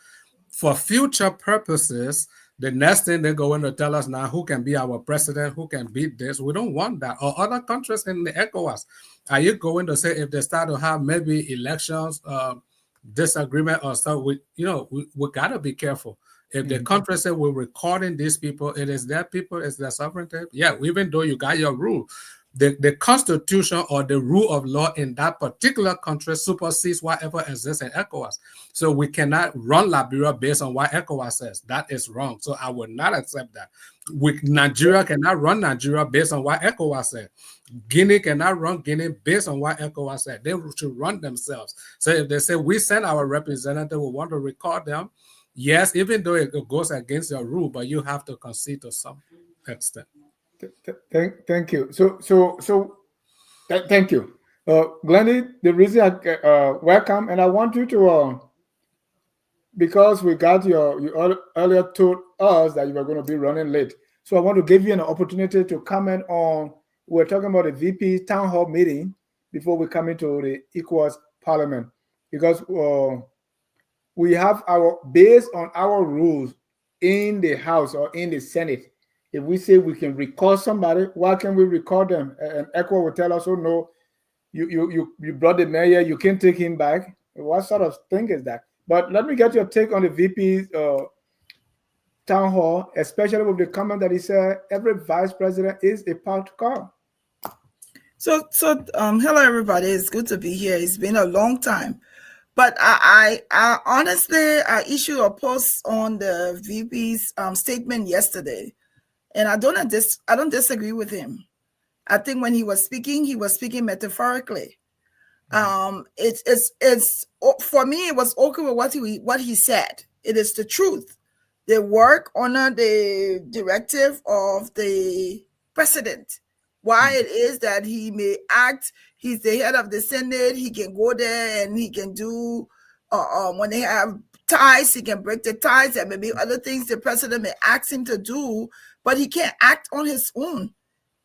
for future purposes The next thing they're going to tell us now who can be our president, who can beat this. We don't want that. Or other countries in the ECOWAS. Are you going to say if they start to have maybe elections, disagreement or stuff? We got to be careful. If the country say we're recording these people, it is their people, it's their sovereignty. Yeah, even though you got your rule, the constitution or the rule of law in that particular country supersedes whatever exists in ECOWAS. So we cannot run Liberia based on what ECOWAS says. That is wrong. So I would not accept that. Nigeria cannot run Nigeria based on what ECOWAS said. Guinea cannot run Guinea based on what ECOWAS said. They should run themselves. So if they say we send our representative, we want to record them, yes, even though it goes against your rule, but you have to concede to some extent. Thank you. Thank you. Glennie, the reason I welcome, and I want you to, because we got you earlier told us that you were going to be running late. So I want to give you an opportunity to comment on, we're talking about the VP town hall meeting before we come into the Ecowas Parliament, because we have based on our rules in the House or in the Senate, if we say we can record somebody, why can't we record them? And ECHO will tell us, oh no, you brought the mayor, you can't take him back. What sort of thing is that? But let me get your take on the VP's town hall, especially with the comment that he said every vice president is a parked car. So hello everybody. It's good to be here. It's been a long time. But I honestly, I issued a post on the VP's statement yesterday. And I don't disagree with him. I think when he was speaking metaphorically. It's for me, it was okay with what he said. It is the truth. They work under the directive of the president. Why it is that he may act, he's the head of the Senate, he can go there and he can do, when they have ties, he can break the ties. There may be other things the president may ask him to do, but he can't act on his own.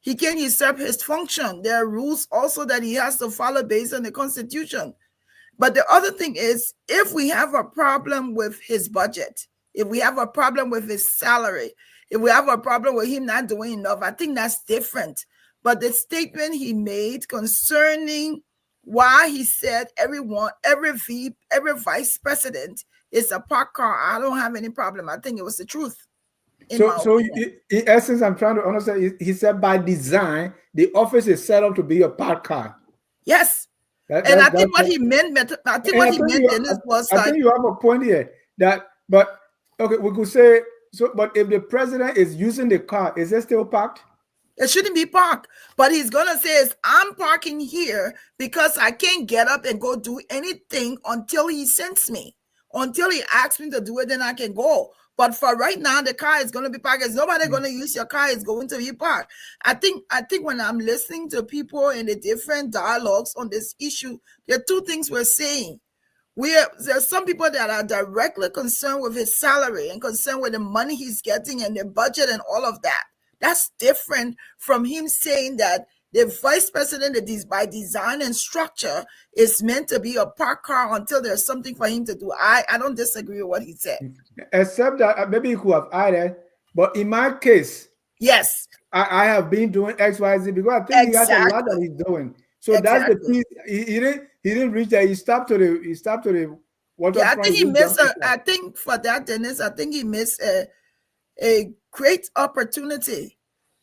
He can't usurp his function. There are rules also that he has to follow based on the Constitution. But the other thing is, if we have a problem with his budget, if we have a problem with his salary, if we have a problem with him not doing enough, I think that's different. But the statement he made concerning why he said every vice president is a parked car, I don't have any problem. I think it was the truth. So in essence, I'm trying to understand, he said by design, the office is set up to be a parked car. Yes. I think what he meant was I think you have a point here but okay, we could say, but if the president is using the car, is it still parked? It shouldn't be parked. But he's going to say, I'm parking here because I can't get up and go do anything until he sends me. Until he asks me to do it, then I can go. But for right now, the car is going to be parked. There's nobody going to use your car. It's going to be parked. I think when I'm listening to people in the different dialogues on this issue, there are two things we're saying. There's some people that are directly concerned with his salary and concerned with the money he's getting and the budget and all of that. That's different from him saying that the vice president, by design and structure, is meant to be a parked car until there's something for him to do. I don't disagree with what he said. Except that maybe he could have added, but in my case, yes, I have been doing X, Y, Z because I think he has a lot that he's doing. So that's the piece. He didn't reach that. He stopped to the water. Yeah, I think he missed. I think for that, Dennis, I think he missed a great opportunity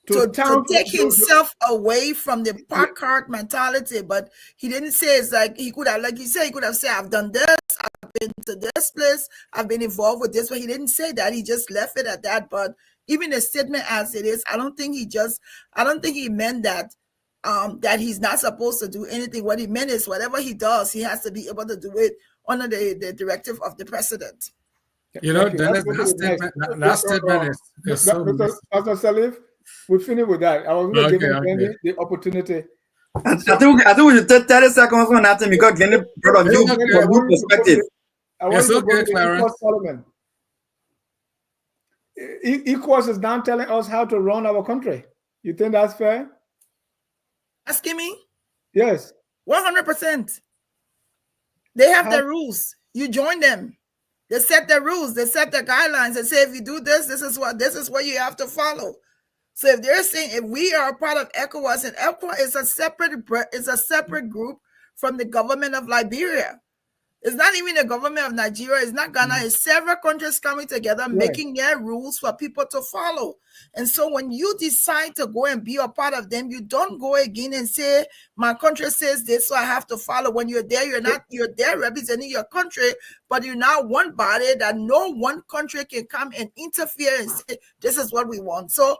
to take himself away from the park cart mentality. But he didn't say, it's like he could have, like you said, he could have said, I've done this, I've been to this place, I've been involved with this, but he didn't say that. He just left it at that. But even the statement as it is, I don't think he meant that that he's not supposed to do anything. What he meant is whatever he does, he has to be able to do it under the directive of the president. You know, that statement is so... Pastor Salif, we finish with that. I was going to give him the opportunity. I think we should take 30 seconds on that because Glenn brought a new perspective. It's okay, Clarence. Ecowas is now telling us how to run our country. You think that's fair? Asking me? Yes. 100%. They have their rules. You join them. They set the rules, they set the guidelines, and say if you do this, this is what you have to follow. So if they're saying if we are a part of ECOWAS, and ECOWAS is a separate group from the government of Liberia. It's not even the government of Nigeria. It's not Ghana. It's several countries coming together, making their rules for people to follow. And so when you decide to go and be a part of them, you don't go again and say, my country says this, so I have to follow. When you're there, you're there representing your country, but you're not one body that no one country can come and interfere and say, this is what we want. So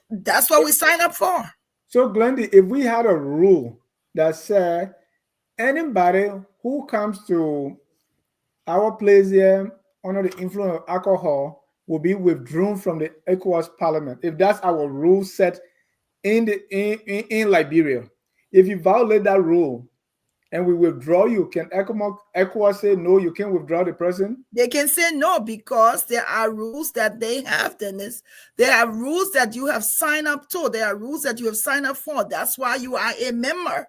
that's what we sign up for. So Glendy, if we had a rule that said anybody who comes to our place here under the influence of alcohol will be withdrawn from the Ecowas Parliament, if that's our rule set in Liberia, if you violate that rule and we withdraw you, can ECOWAS say no, you can't withdraw the person? They can say no because there are rules that they have, Dennis. There are rules that you have signed up to. There are rules that you have signed up for. That's why you are a member.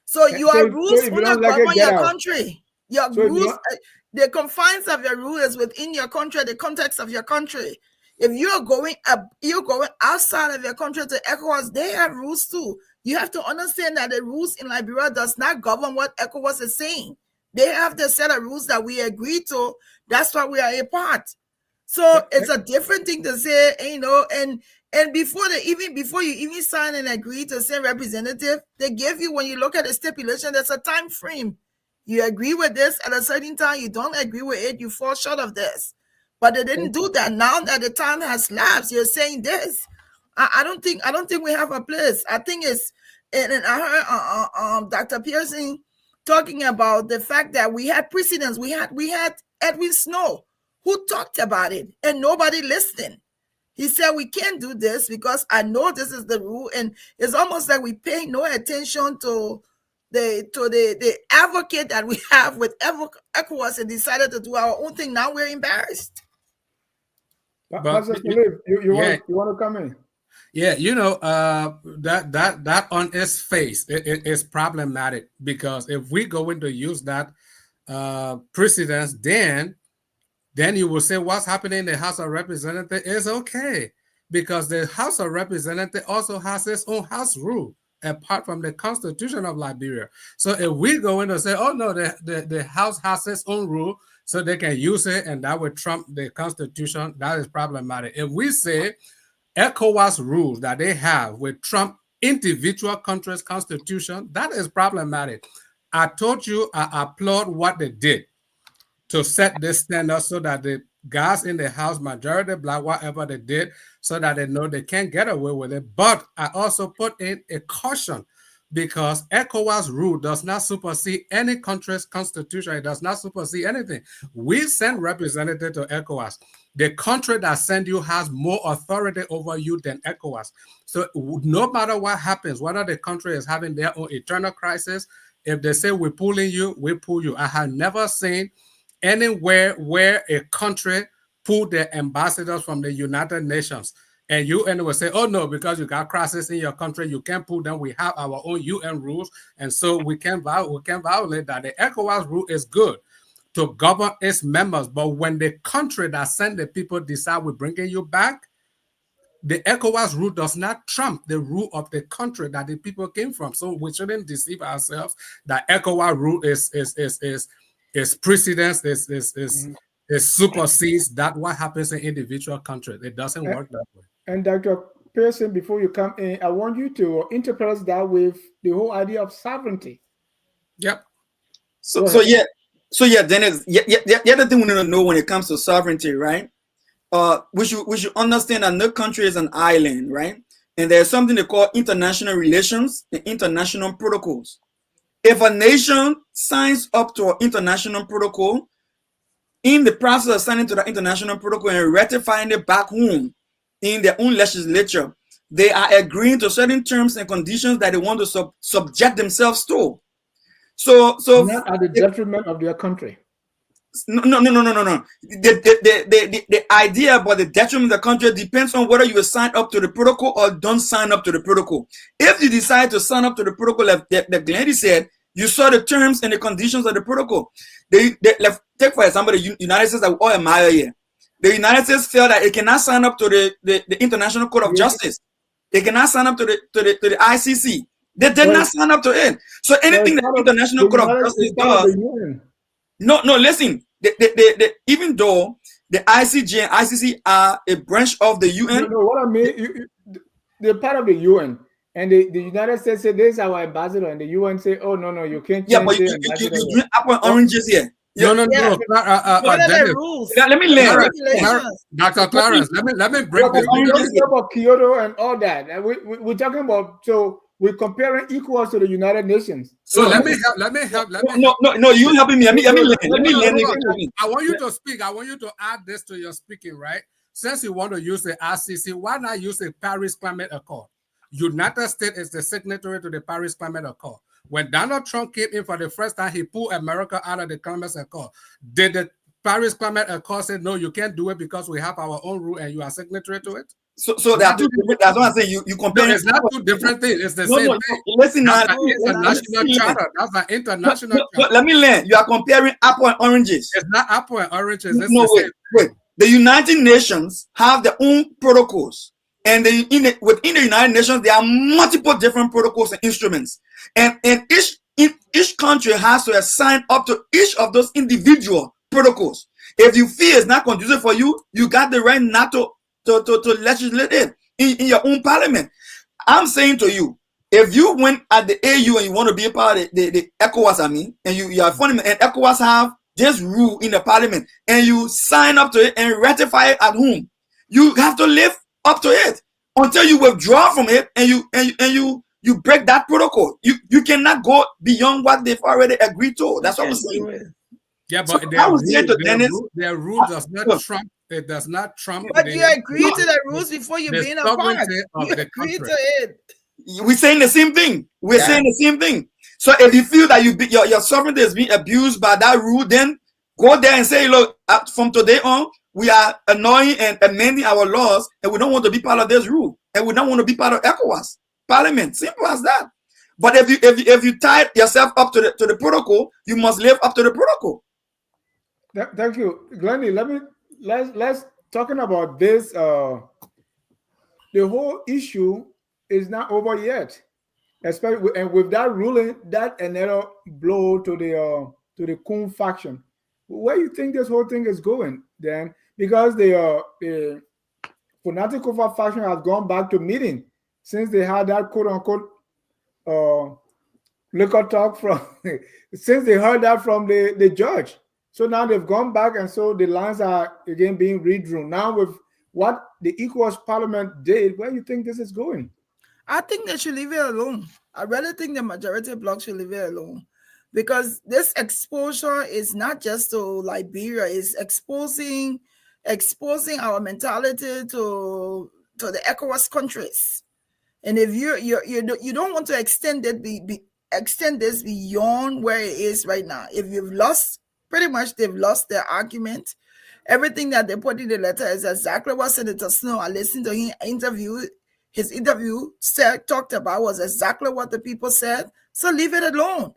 So your rules will not govern your country. Your rules, the confines of your rule is within your country, the context of your country. If you're going outside of your country to ECOWAS, they have rules too. You have to understand that the rules in Liberia does not govern what ECOWAS is saying. They have the set of rules that we agree to. That's why we are a part. So it's a different thing to say, and before you even sign and agree to send representative, they give you, when you look at the stipulation, there's a time frame. You agree with this at a certain time, you don't agree with it, you fall short of this. But they didn't do that. Now that the time has lapsed, you're saying this. I don't think we have a place. I think it's, and I heard Dr. Pearson talking about the fact that we had precedents. We had Edwin Snow who talked about it and nobody listened. He said, we can't do this because I know this is the rule. And it's almost like we pay no attention to the advocate that we have with ECOWAS and decided to do our own thing. Now we're embarrassed. But you want to come in? Yeah, that on its face is problematic, because if we go in to use that precedence, then you will say what's happening in the House of Representatives is okay, because the House of Representatives also has its own house rule apart from the Constitution of Liberia. So if we go in and say, oh no, the House has its own rule, so they can use it and that would trump the Constitution, that is problematic. If we say ECOWAS rules that they have with Trump individual countries' constitution, that is problematic. I told you I applaud what they did to set this standard so that the guys in the House, majority black, whatever they did, so that they know they can't get away with it. But I also put in a caution, because ECOWAS rule does not supersede any country's constitution. It does not supersede anything. We send representatives to ECOWAS. The country that sent you has more authority over you than ECOWAS. So no matter what happens, whether the country is having their own internal crisis, if they say we're pulling you, we pull you. I have never seen anywhere where a country pulled their ambassadors from the United Nations. And UN will say, oh no, because you got crisis in your country, you can't pull them. We have our own UN rules, and so we can't violate that. The ECOWAS rule is good to govern its members, but when the country that sent the people decide we're bringing you back, the ECOWAS rule does not trump the rule of the country that the people came from. So we shouldn't deceive ourselves that ECOWAS rule is precedence, is supersedes that what happens in individual countries. It doesn't work that way. And Dr. Pearson, before you come in, I want you to interpret that with the whole idea of sovereignty. Yep. So Dennis, the other thing we need to know when it comes to sovereignty, right? We should understand that no country is an island, right? And there's something they call international relations and international protocols. If a nation signs up to an international protocol, in the process of signing to the international protocol and ratifying it back home in their own legislature, they are agreeing to certain terms and conditions that they want to subject themselves to. So not at the detriment of their country. No. The idea about the detriment of the country depends on whether you sign up to the protocol or don't sign up to the protocol. If you decide to sign up to the protocol, like Glendy said, you saw the terms and the conditions of the protocol. Take take for example the United States that we all admire here. The United States felt that it cannot sign up to the International Court of Justice. It cannot sign up to the ICC. They did not sign up to it. So anything that the International Court of Justice does. No, listen. Even though the ICJ and ICC are a branch of the UN. No, what I mean, they're part of the UN. And the United States say this is our ambassador, and the UN say, "Oh no, you can't." Yeah, but you're doing apple and oranges here. No. What are the rules? Let me learn. Dr. Clarence, let me bring this. We don't talk about Kyoto and all that. And we're talking about, so we're comparing ECOWAS to the United Nations. So let me help. No, you helping me. Let me learn. I want you to speak. I want you to add this to your speaking, right? Since you want to use the ICC, why not use the Paris Climate Accord? United States is the signatory to the Paris Climate Accord. When Donald Trump came in for the first time, he pulled America out of the Climate Accord. Did the Paris Climate Accord say, no, you can't do it because we have our own rule and you are signatory to it? So there are two different. That's what I'm saying. You compare. No, it's not two different things. It's the same thing. Listen, that's an international charter. That's an international charter. Let me learn. You are comparing apple and oranges. It's not apple and oranges. It's wait. The United Nations have their own protocols. And within the United Nations, there are multiple different protocols and instruments. And each country has to sign up to each of those individual protocols. If you feel it's not conducive for you, you got the right not to legislate it in your own parliament. I'm saying to you, if you went at the AU and you want to be a part of the ECOWAS, and you are funding, and ECOWAS have this rule in the parliament, and you sign up to it and ratify it at home, you have to live up to it until you withdraw from it and you break that protocol. You cannot go beyond what they've already agreed to. That's what I'm saying. Yeah, but their rule does not trump. It does not trump. But you agree to the rules before you being a part. You agree to it. We're saying the same thing. We're saying the same thing. So if you feel that your sovereignty is being abused by that rule, then go there and say, look, from today on, we are annoying and amending our laws, and we don't want to be part of this rule, and we don't want to be part of ECOWAS Parliament. Simple as that. But if you tie yourself up to the protocol, you must live up to the protocol. Thank you, Glennie. Let's talking about this. The whole issue is not over yet, especially and with that ruling, that another blow to the Koung faction. Where do you think this whole thing is going, then? Because the fanatical faction has gone back to meeting since they had that quote unquote liquor talk from since they heard that from the judge. So now they've gone back, and so the lines are again being redrawn. Now with what the Ecowas Parliament did, where do you think this is going? I think they should leave it alone. I really think the majority bloc should leave it alone. Because this exposure is not just to Liberia, it's exposing our mentality to the ECOWAS countries. And if you don't want to extend it, extend this beyond where it is right now. If you've lost, pretty much they've lost their argument. Everything that they put in the letter is exactly what Senator Snow, I listened to his interview talked about was exactly what the people said. So leave it alone.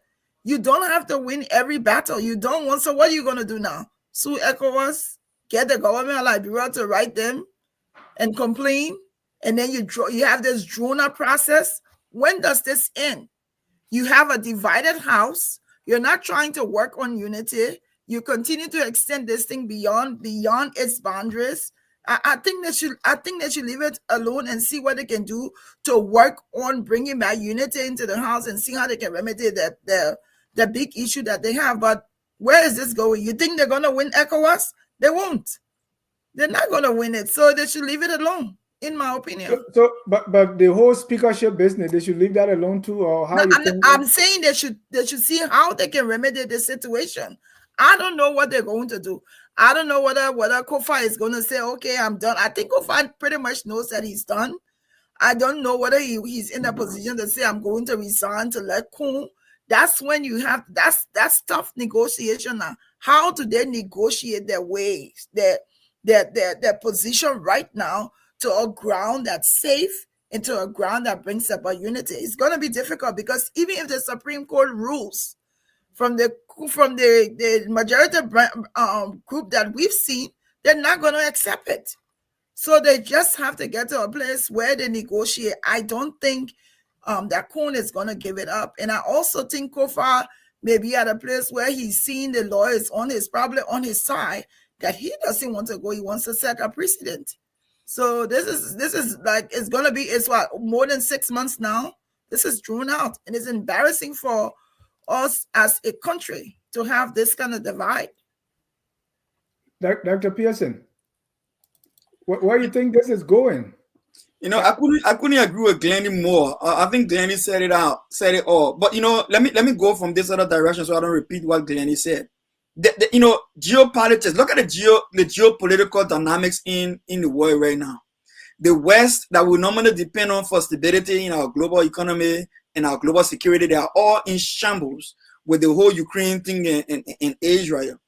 You don't have to win every battle. You don't want. So what are you going to do now? Sue ECOWAS, get the government of Liberia to write them and complain, and then you have this drawn-out process. When does this end? You have a divided house. You're not trying to work on unity. You continue to extend this thing beyond its boundaries. I think they should leave it alone and see what they can do to work on bringing back unity into the house and see how they can remedy the big issue that they have. But where is this going? You think they're going to win ECOWAS? They won't. They're not going to win it. So they should leave it alone, in my opinion. But the whole speakership business, they should leave that alone too, or how? I'm saying they should see how they can remedy the situation. I don't know what they're going to do. I don't know whether Kofi is going to say, okay, I'm done. I think Kofi pretty much knows that he's done. I don't know whether he's in a position to say, I'm going to resign to let Koung. That's when you have, that's tough negotiation now. How do they negotiate their ways, their position right now to a ground that's safe and to a ground that brings about unity? It's going to be difficult because even if the Supreme Court rules from the from the majority group that we've seen, they're not going to accept it. So they just have to get to a place where they negotiate. I don't think that Koung is going to give it up. And I also think Kofa may be at a place where he's seen the lawyers probably on his side, that he doesn't want to go. He wants to set a precedent. So this is like, it's what, more than 6 months now. This is drawn out, and it's embarrassing for us as a country to have this kind of divide. Dr. Pearson, where do you think this is going? You know, I couldn't agree with Glennie more. I think Glennie said it all. But you know, let me go from this other direction so I don't repeat what Glennie said. You know, geopolitics. Look at the geopolitical dynamics in the world right now. The West, that we normally depend on for stability in our global economy and our global security, they are all in shambles with the whole Ukraine thing in Israel,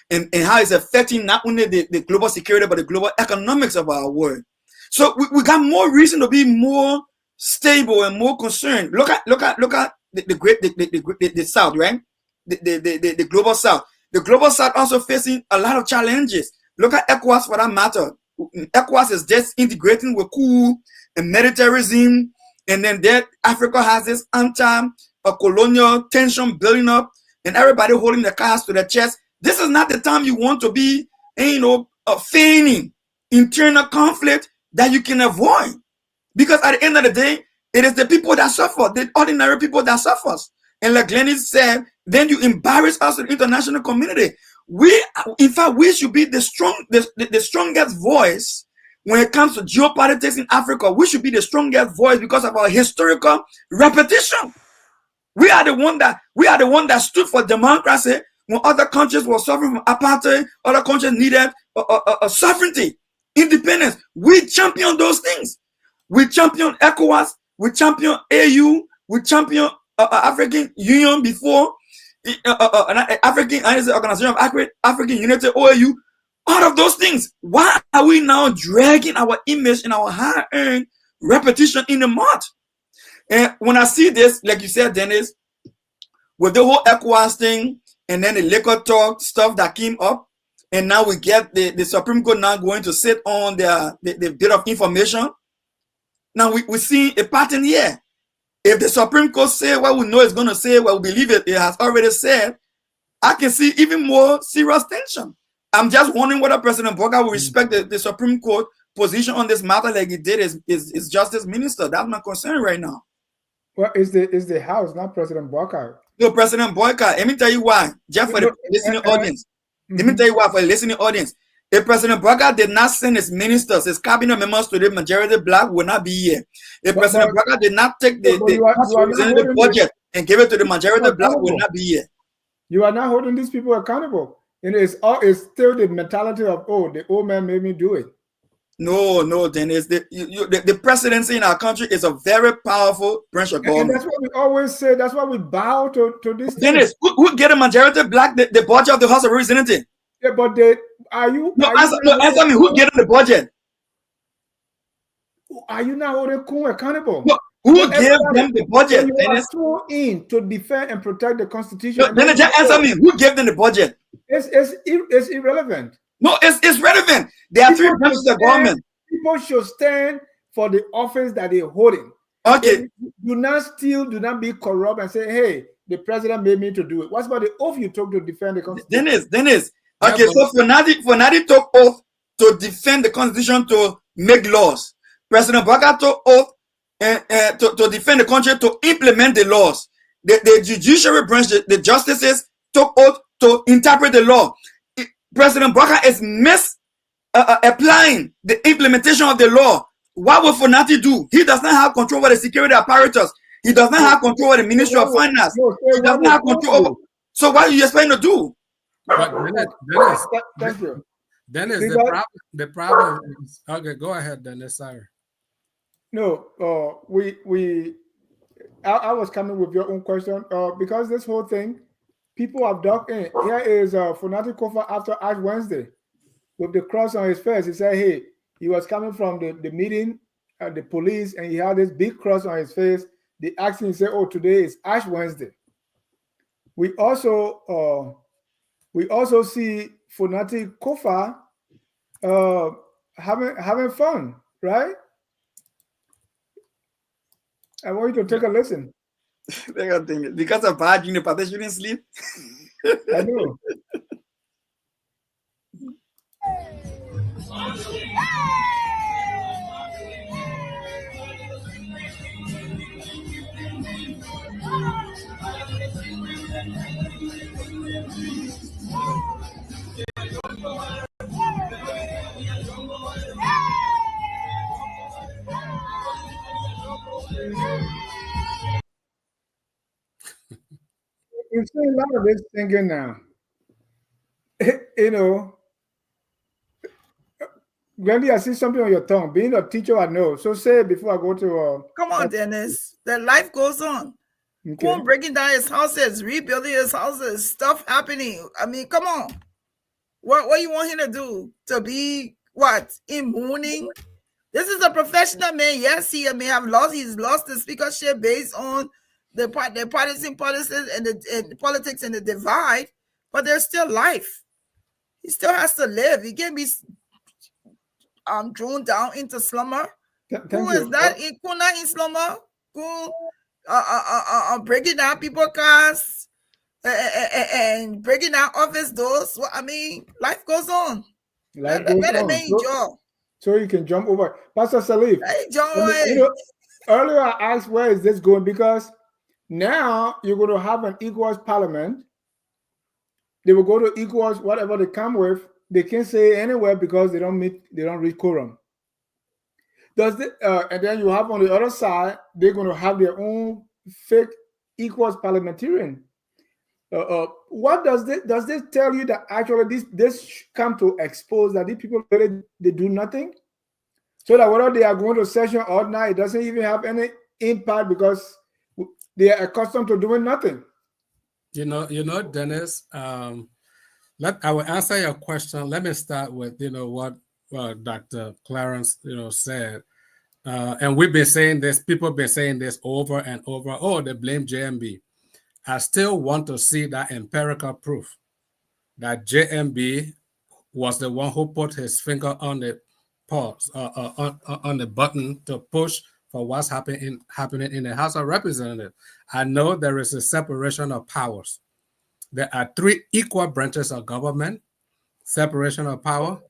and how it's affecting not only the global security but the global economics of our world. So we got more reason to be more stable and more concerned. Look at the South, right? The global South. The global South also facing a lot of challenges. Look at Ecowas for that matter. Ecowas is just integrating with Koung and militarism, and then there Africa has this anti-colonial tension building up, and everybody holding their cards to their chest. This is not the time you want to be, feigning internal conflict that you can avoid, because at the end of the day, it is the people that suffer, the ordinary people that suffers. And like Glennie said, then you embarrass us in the international community. In fact, we should be the strongest voice when it comes to geopolitics in Africa. We should be the strongest voice because of our historical repetition. We are the one that stood for democracy when other countries were suffering from apartheid. Other countries needed sovereignty, independence. We champion those things. We champion ECOWAS. We champion AU. We champion African Union before. African Organization of African Unity, OAU, all of those things. Why are we now dragging our image and our hard-earned repetition in the mud? And when I see this, like you said, Dennis, with the whole ECOWAS thing, and then the liquor talk stuff that came up, and now we get the Supreme Court now going to sit on the bit of information. Now we see a pattern here. If the Supreme Court say what we know it's going to say, what we believe it has already said, I can see even more serious tension. I'm just wondering whether President Boga will respect the Supreme Court position on this matter like he did his Justice Minister. That's my concern right now. Well, is the House, not President Boga? No, President Boyka. Let me tell you why. Just for the listening audience. Let me tell you why for the listening audience. If President Boga did not send his ministers, his cabinet members to the majority black, would not be here. If President Boga did not take the budget and give it to the majority black, would not be here. You are not holding these people accountable. And it's still the mentality of, the old man made me do it. No, Dennis. The presidency in our country is a very powerful branch of government. And that's what we always say. That's why we bow to this. Dennis, who get a majority black the budget of the House of Representatives? Yeah, but answer me. Who get the budget? Are you not holding Koung accountable? No, who gave them the budget? You are thrown in to defend and protect the Constitution. No, Dennis, just answer me. Who gave them the budget? It's irrelevant. No, it's relevant. There are three branches of government. People should stand for the office that they're holding. Okay. Do not steal, do not be corrupt and say, hey, the president made me to do it. What's about the oath you took to defend the Constitution? Dennis. Okay, so Fonadi took oath to defend the Constitution, to make laws. President Boga took oath to defend the country, to implement the laws. The judiciary branch, the justices, took oath to interpret the law. President Boga is applying the implementation of the law. What will Fonati do? He does not have control over the security apparatus. He does not have control over the Ministry of Finance. He does not have control over. So what are you expecting to do? But Dennis, the problem is, okay, go ahead, Dennis. Sorry. No, I was coming with your own question because this whole thing, people have dug in. Here is Fonati Kofa after Ash Wednesday with the cross on his face. He said, hey, he was coming from the meeting at the police and he had this big cross on his face. They asked him, he said, oh, today is Ash Wednesday. We also see Funati Kofa having fun, right? I want you to take a listen. Because of bad Pate shouldn't sleep. I know. You've seen a lot of this singing now. You know, Grandy, I see something on your tongue. Being a teacher, I know. So say it before I go to. Come on, Dennis. The life goes on. Okay. Koung breaking down his houses, rebuilding his houses, stuff happening. I mean, come on. What you want him to do? To be what? In mourning? This is a professional man. Yes, he may have lost. He's lost the speakership based on the partisan policies and the politics and the divide. But there's still life. He still has to live. He can't be drawn down into slumber. Who is that? Who not in slumber? Who breaking down people's cars and breaking down office doors? Well, I mean, life goes on. Let it make enjoy. So you can jump over. Pastor Salif, earlier I asked where is this going, because now you're going to have an Ecowas Parliament. They will go to Ecowas, whatever they come with. They can't say anywhere because they don't reach quorum. And then you have on the other side, they're going to have their own fake Ecowas parliamentarian. What does this tell you, that actually this come to expose that these people really they do nothing, so that whether they are going to session or not, it doesn't even have any impact because they are accustomed to doing nothing. You know, Dennis. I will answer your question. Let me start with what Dr. Clarence said, and we've been saying this. People have been saying this over and over. Oh, they blame JMB. I still want to see that empirical proof that JMB was the one who put his finger on the pause, on the button to push for what's happening in the House of Representatives. I know there is a separation of powers. There are 3 equal branches of government, separation of power,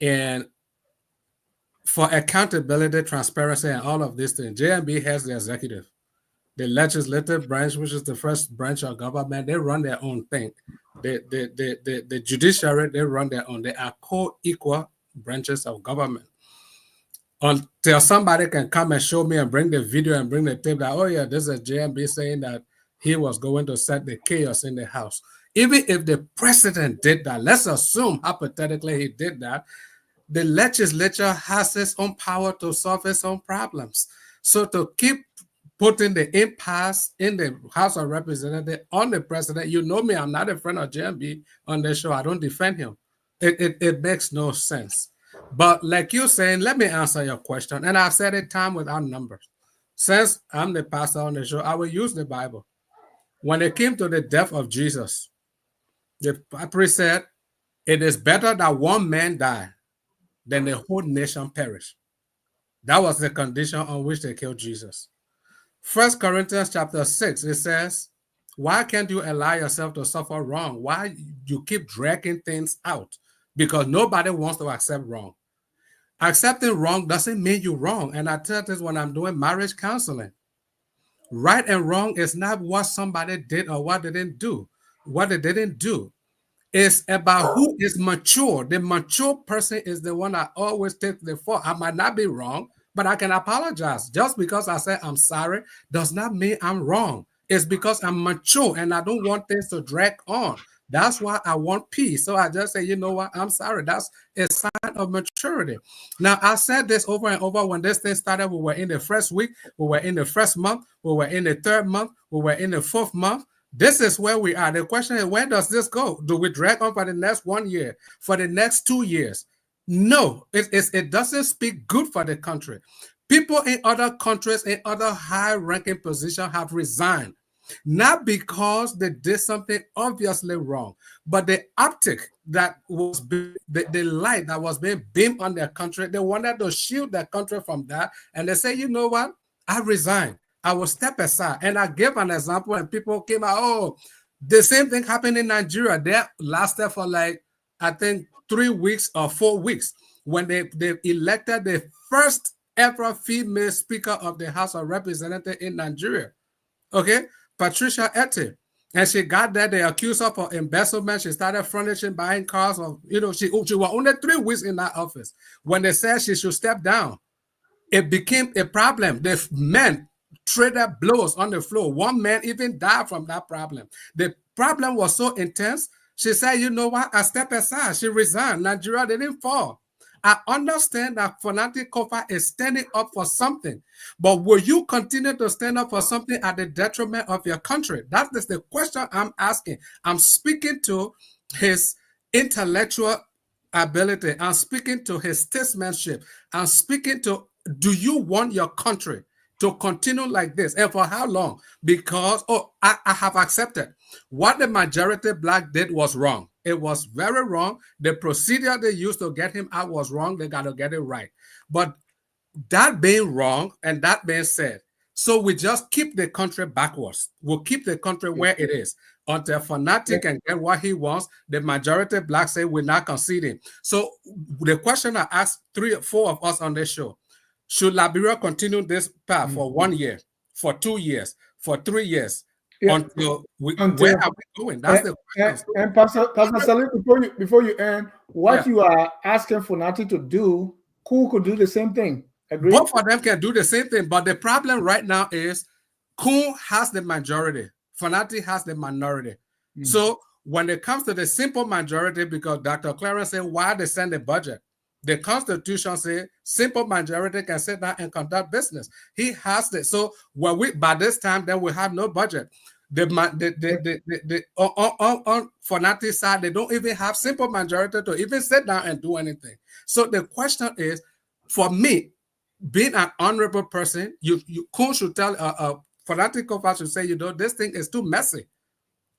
and for accountability, transparency, and all of these things, JMB has the executive. The legislative branch, which is the first branch of government, they run their own thing. The judiciary, they run their own. They are co-equal branches of government. Until somebody can come and show me and bring the video and bring the tape that, oh yeah, this is JMB saying that he was going to set the chaos in the House. Even if the president did that, let's assume hypothetically he did that, the legislature has its own power to solve its own problems. So to keep putting the impasse in the House of Representatives on the president, you know me, I'm not a friend of JMB on the show. I don't defend him. It makes no sense. But like you're saying, let me answer your question. And I've said it time without numbers. Since I'm the pastor on the show, I will use the Bible. When it came to the death of Jesus, the priest said, it is better that one man die than the whole nation perish. That was the condition on which they killed Jesus. 1 Corinthians chapter 6, it says, why can't you allow yourself to suffer wrong? Why you keep dragging things out? Because nobody wants to accept wrong. Accepting wrong doesn't mean you're wrong. And I tell this when I'm doing marriage counseling. Right and wrong is not what somebody did or what they didn't do. What they didn't do. It's about who is mature. The mature person is the one that always takes the fault. I might not be wrong, but I can apologize. Just because I say I'm sorry does not mean I'm wrong. It's because I'm mature and I don't want things to drag on. That's why I want peace. So I just say, you know what? I'm sorry. That's a sign of maturity. Now, I said this over and over when this thing started. We were in the first week. We were in the first month. We were in the third month. We were in the fourth month. This is where we are. The question is, where does this go? Do we drag on for the next 1 year? For the next 2 years? No, it doesn't speak good for the country. People in other countries, in other high-ranking positions have resigned. Not because they did something obviously wrong, but the optic that was the light that was being beamed on their country, they wanted to shield their country from that. And they say, you know what? I resign. I will step aside. And I gave an example, and people came out, oh, the same thing happened in Nigeria. They lasted for like, I think, 3 weeks or 4 weeks when they elected the first ever female Speaker of the House of Representatives in Nigeria. Okay, Patricia Ete. And she got there, they accused her of embezzlement. She started furnishing, buying cars. She was only 3 weeks in that office. When they said she should step down, it became a problem. The men traded blows on the floor. One man even died from that problem. The problem was so intense. She said, you know what? I step aside. She resigned. Nigeria didn't fall. I understand that Fanatic Kofa is standing up for something, but will you continue to stand up for something at the detriment of your country? That is the question I'm asking. I'm speaking to his intellectual ability. I'm speaking to his statesmanship. I'm speaking to, do you want your country to continue like this? And for how long? Because, I have accepted what the majority black did was wrong. It was very wrong. The procedure they used to get him out was wrong. They got to get it right. But that being wrong and that being said, so we just keep the country backwards. We'll keep the country where it is until Fanatic can get what he wants. The majority blacks say we're not conceding. So the question I asked 3 or 4 of us on this show, should Liberia continue this path for 1 year, for 2 years, for 3 years? Until where are we going? That's the question. And Pastor Salih, before you end, what you are asking Fanatic to do, Koung could do the same thing. Agree? Both of them can do the same thing, but the problem right now is Koung has the majority, Fanatic has the minority. So when it comes to the simple majority, because Dr. Clarence said, why they send the budget? The Constitution says simple majority can sit down and conduct business. He has it. So when by this time, then we have no budget. On Fanatic side, they don't even have simple majority to even sit down and do anything. So the question is, for me, being an honorable person, you should tell Fanatic of us should say, this thing is too messy.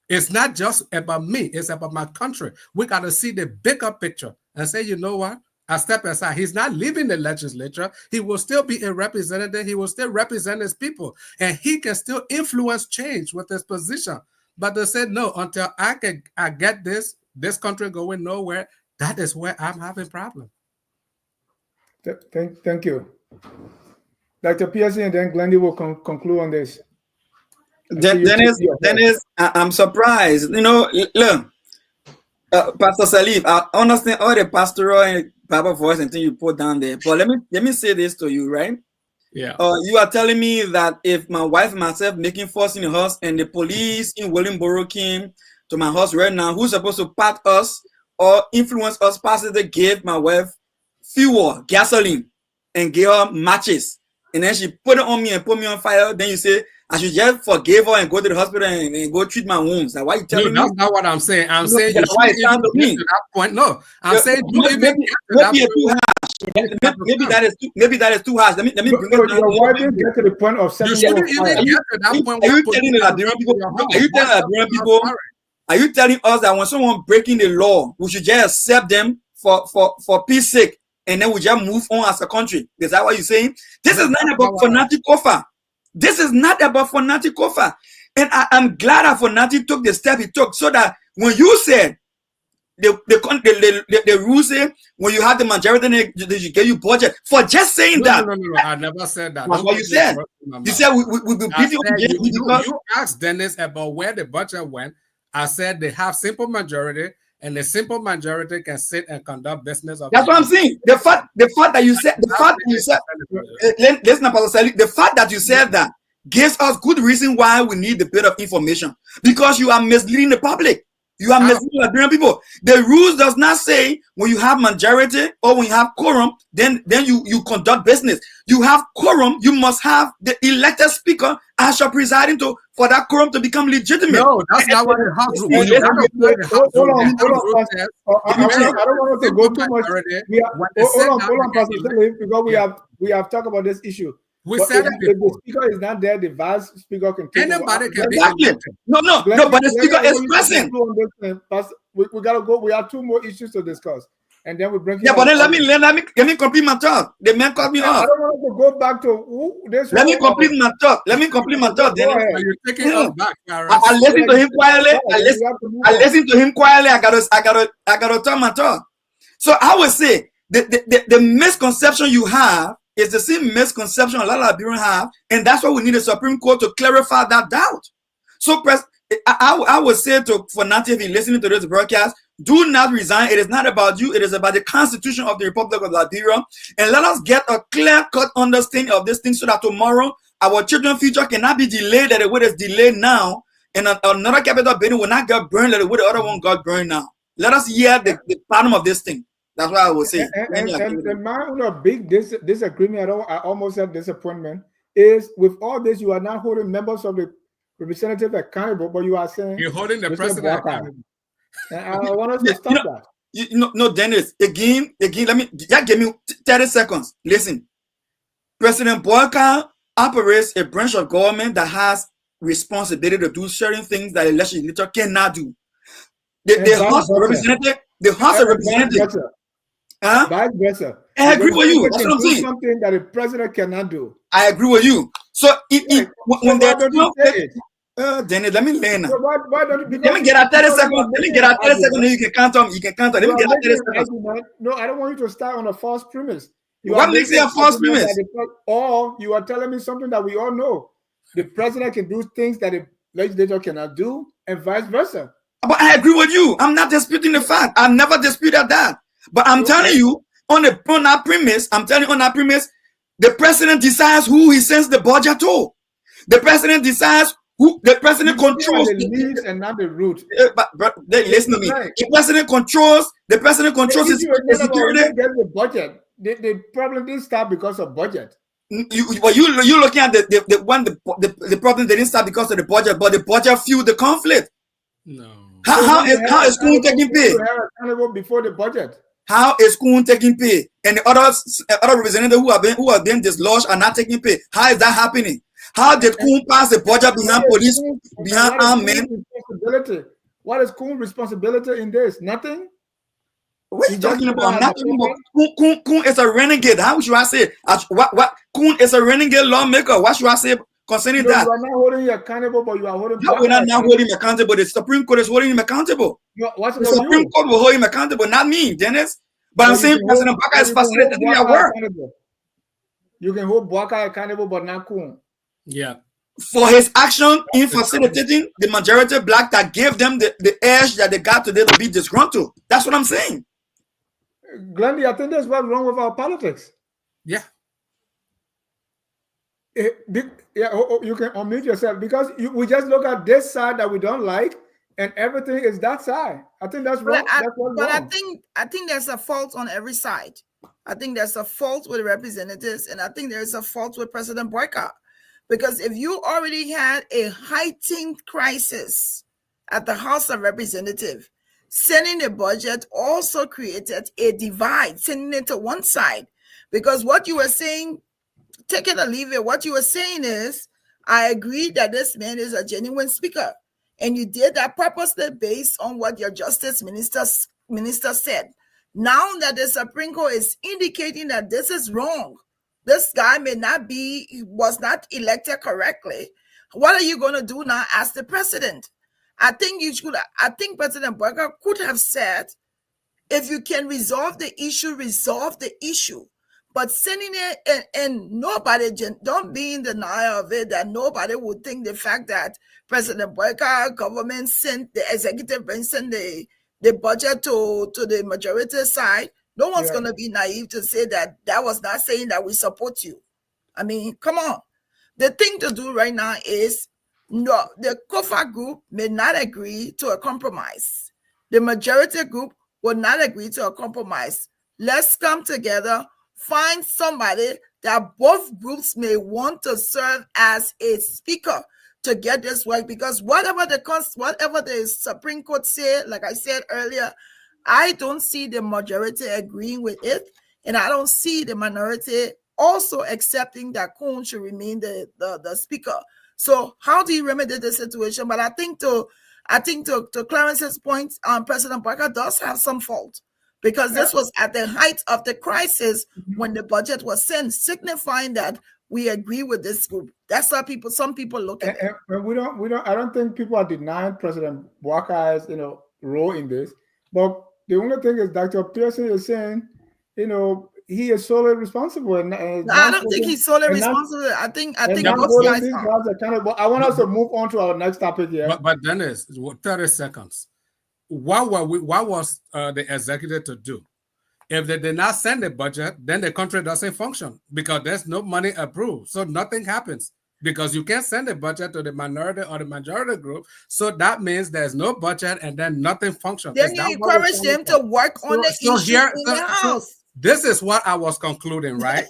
It's not just about me, it's about my country. We got to see the bigger picture and say, you know what? I step aside. He's not leaving the legislature. He will still be a representative. He will still represent his people. And he can still influence change with his position. But they said, no, until I get this country going nowhere, that is where I'm having problems. Thank you. Dr. Pearson, and then Glendy will conclude on this. Dennis, I'm surprised. Look, Pastor Salif, I understand all the pastoral and Bible voice and thing you put down there. But let me say this to you, right? Yeah. You are telling me that if my wife and myself making fuss in the house and the police in Williamboro came to my house right now, who's supposed to pat us or influence us, possibly give my wife fuel, gasoline, and give her matches, and then she put it on me and put me on fire, then you say I should just forgive her and go to the hospital and go treat my wounds. Like, why you telling me? That's not what I'm saying. I'm saying you why it sounds to me. To that point. No, I'm saying maybe too harsh. Maybe that is too harsh. Let me bring it down. Why didn't get to the point of you shouldn't even get to that point. Are you telling the Liberian people? Are you telling Liberian people? Are you telling us that when someone breaking the law, we should just accept them for peace sake, and then we just move on as a country? Is that what you're saying? This is not about Fanatic Kofa. This is not about Fanatic Kofa. And I'm glad that Fanatic took the step he took, so that when you said the rules say when you have the majority, they should give you budget for just saying that. No, I never said that. That's what you said. You said we've been beating you asked Dennis about where the budget went. I said they have simple majority, and the simple majority can sit and conduct business. That's what I'm saying. The fact that you said, listen, Pastor Salih, the fact that you said that gives us good reason why we need the bit of information, because you are misleading the public. You are misleading Liberian people. The rules does not say when you have majority or when you have quorum, then you conduct business. You have quorum, you must have the elected speaker as your presiding for that quorum to become legitimate. No, that's not what the house rule. Hold on. I don't want to go too much. Hold on, Pastor Salih, because we have talked about this issue. We But said it if the before. speaker is not there, the vice speaker can take Anybody over. can be Exactly. elected. No, but the speaker is present. We gotta go. We have two more issues to discuss, and then we bring. Yeah, but then let me complete my thought. The man cut me I off. don't want to go back to this. Let me complete my thought. Let me complete my thought. Go Dennis. ahead. But you're taking us back, I listened to him quietly. I listened to him quietly. I gotta tell my thought. So I would say the misconception you have is the same misconception a lot of Liberians have, and that's why we need a Supreme Court to clarify that doubt. So I would say for Native listening to this broadcast, do not resign. It is not about you. It is about the Constitution of the Republic of Liberia. And let us get a clear-cut understanding of this thing so that tomorrow our children's future cannot be delayed that the way it's delayed now. And another capital building will not get burned like the way the other one got burned now. Let us hear the bottom of this thing. That's what I would say. And my big disagreement, I almost said disappointment, is with all this, you are not holding members of the representative accountable, but you are saying you're holding the president accountable. And I want us to stop that. No, Dennis. Again. Let me give me 30 seconds. Listen, President Boyka operates a branch of government that has responsibility to do certain things that the legislature cannot do. The House of Representatives, Vice versa. I agree with you. That's what I'm saying. Something that the president cannot do. I agree with you. So when there's conflict, Dennis, let me learn now. So why don't you, let me get out 30 seconds. Let me get out 30 seconds. You can count on. You can count on. Let me get out 30 seconds. No, I don't want you to start on a false premise. What makes it a false premise? Or you are telling me something that we all know. The president can do things that the legislature cannot do, and vice versa. But I agree with you. I'm not disputing the fact. I've never disputed that. But I'm telling you, on that premise, the president decides who he sends the budget to. The president decides who the president controls the leaves and not the root. But listen to me. The president controls his security. The budget. The problem didn't start because of budget. You looking at the problem didn't start because of the budget, but the budget fueled the conflict. No. How is Koung taking pay? Accountable before the budget. How is Koung taking pay? And the other representatives who have been dislodged are not taking pay. How is that happening? How did Koung pass the budget behind police, behind armed men? What is Koung's responsibility in this? Nothing? What are you talking about? I'm not talking about Koung is a renegade. How should I say? What Koung is a renegade lawmaker. What should I say concerning that? You are not holding you accountable, but you are holding. No, we're not holding him accountable. The Supreme Court is holding him accountable. The Supreme Court will hold him accountable, not me, Dennis. But I'm saying President Baka is facilitating their work. You can hold Baka accountable, but not Koung. Yeah. For his action in facilitating the majority black that gave them the edge that they got today to be disgruntled. That's what I'm saying. Glendy, I think that's what's wrong with our politics. Yeah. You can unmute yourself because we just look at this side that we don't like, and everything is that side. I think that's wrong. I think there's a fault on every side. I think there's a fault with representatives, and I think there's a fault with President Boyka. Because if you already had a heightened crisis at the House of Representatives, sending the budget also created a divide, sending it to one side. Because what you were saying, take it or leave it, what you were saying is, I agree that this man is a genuine speaker. And you did that purposely based on what your justice minister said. Now that the Supreme Court is indicating that this is wrong, this guy was not elected correctly. What are you going to do now as the president? I think President Boyka could have said, if you can resolve the issue, resolve the issue. But sending it and nobody, don't be in denial of it, that nobody would think the fact that President Boyka government sent the executive branch, sent the budget to the majority side. No one's going to be naive to say that was not saying that we support you. I mean, come on. The thing to do right now is, no, the COFA group may not agree to a compromise. The majority group will not agree to a compromise. Let's come together, find somebody that both groups may want to serve as a speaker to get this work. Because whatever the Supreme Court said, like I said earlier, I don't see the majority agreeing with it, and I don't see the minority also accepting that Koung should remain the speaker. So how do you remedy the situation? But I think to Clarence's point, President Barker does have some fault, because this was at the height of the crisis when the budget was sent, signifying that we agree with this group. That's how some people look at it. And we don't. I don't think people are denying President Barker's role in this. But the only thing is, Dr. Pearson is saying, he is solely responsible. And I don't think he's solely responsible. I think both guys are accountable. I want us to move on to our next topic here. But Dennis, 30 seconds. What was the executive to do? If they did not send the budget, then the country doesn't function, because there's no money approved. So nothing happens, because you can't send the budget to the minority or the majority group. So that means there's no budget, and then nothing functions. Then you encourage them to work on the issue in the house. This is what I was concluding, right?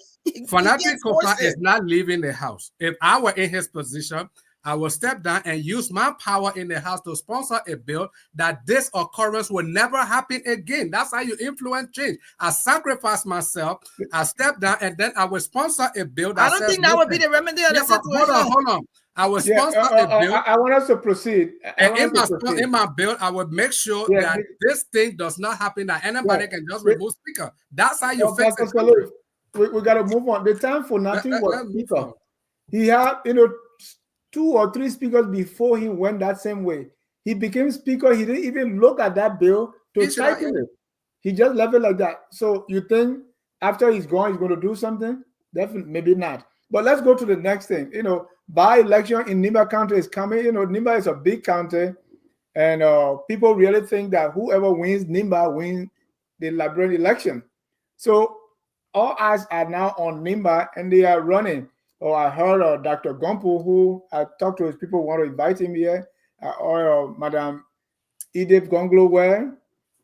Fanatic Kofa is not leaving the house. If I were in his position, I will step down and use my power in the house to sponsor a bill that this occurrence will never happen again. That's how you influence change. I sacrifice myself, I step down, and then I will sponsor a bill that I don't think that would be the remedy of the situation. Hold on. I will sponsor a bill. I want us to proceed. In my bill, I will make sure that this thing does not happen, that anybody can just remove speaker. That's how you fix it. We got to move on. The time for nothing was speaker. He had, 2 or 3 speakers before he went that same way. He became speaker. He didn't even look at that bill to tighten it. He just left it like that. So you think after he's gone, he's going to do something? Definitely, maybe not. But let's go to the next thing. By-election in Nimba County is coming. Nimba is a big county, and people really think that whoever wins Nimba wins the Liberian election. So all eyes are now on Nimba, and they are running. I heard Dr. Gompo, who I talked to his people, want to invite him here, or Madam Edith Gonglo,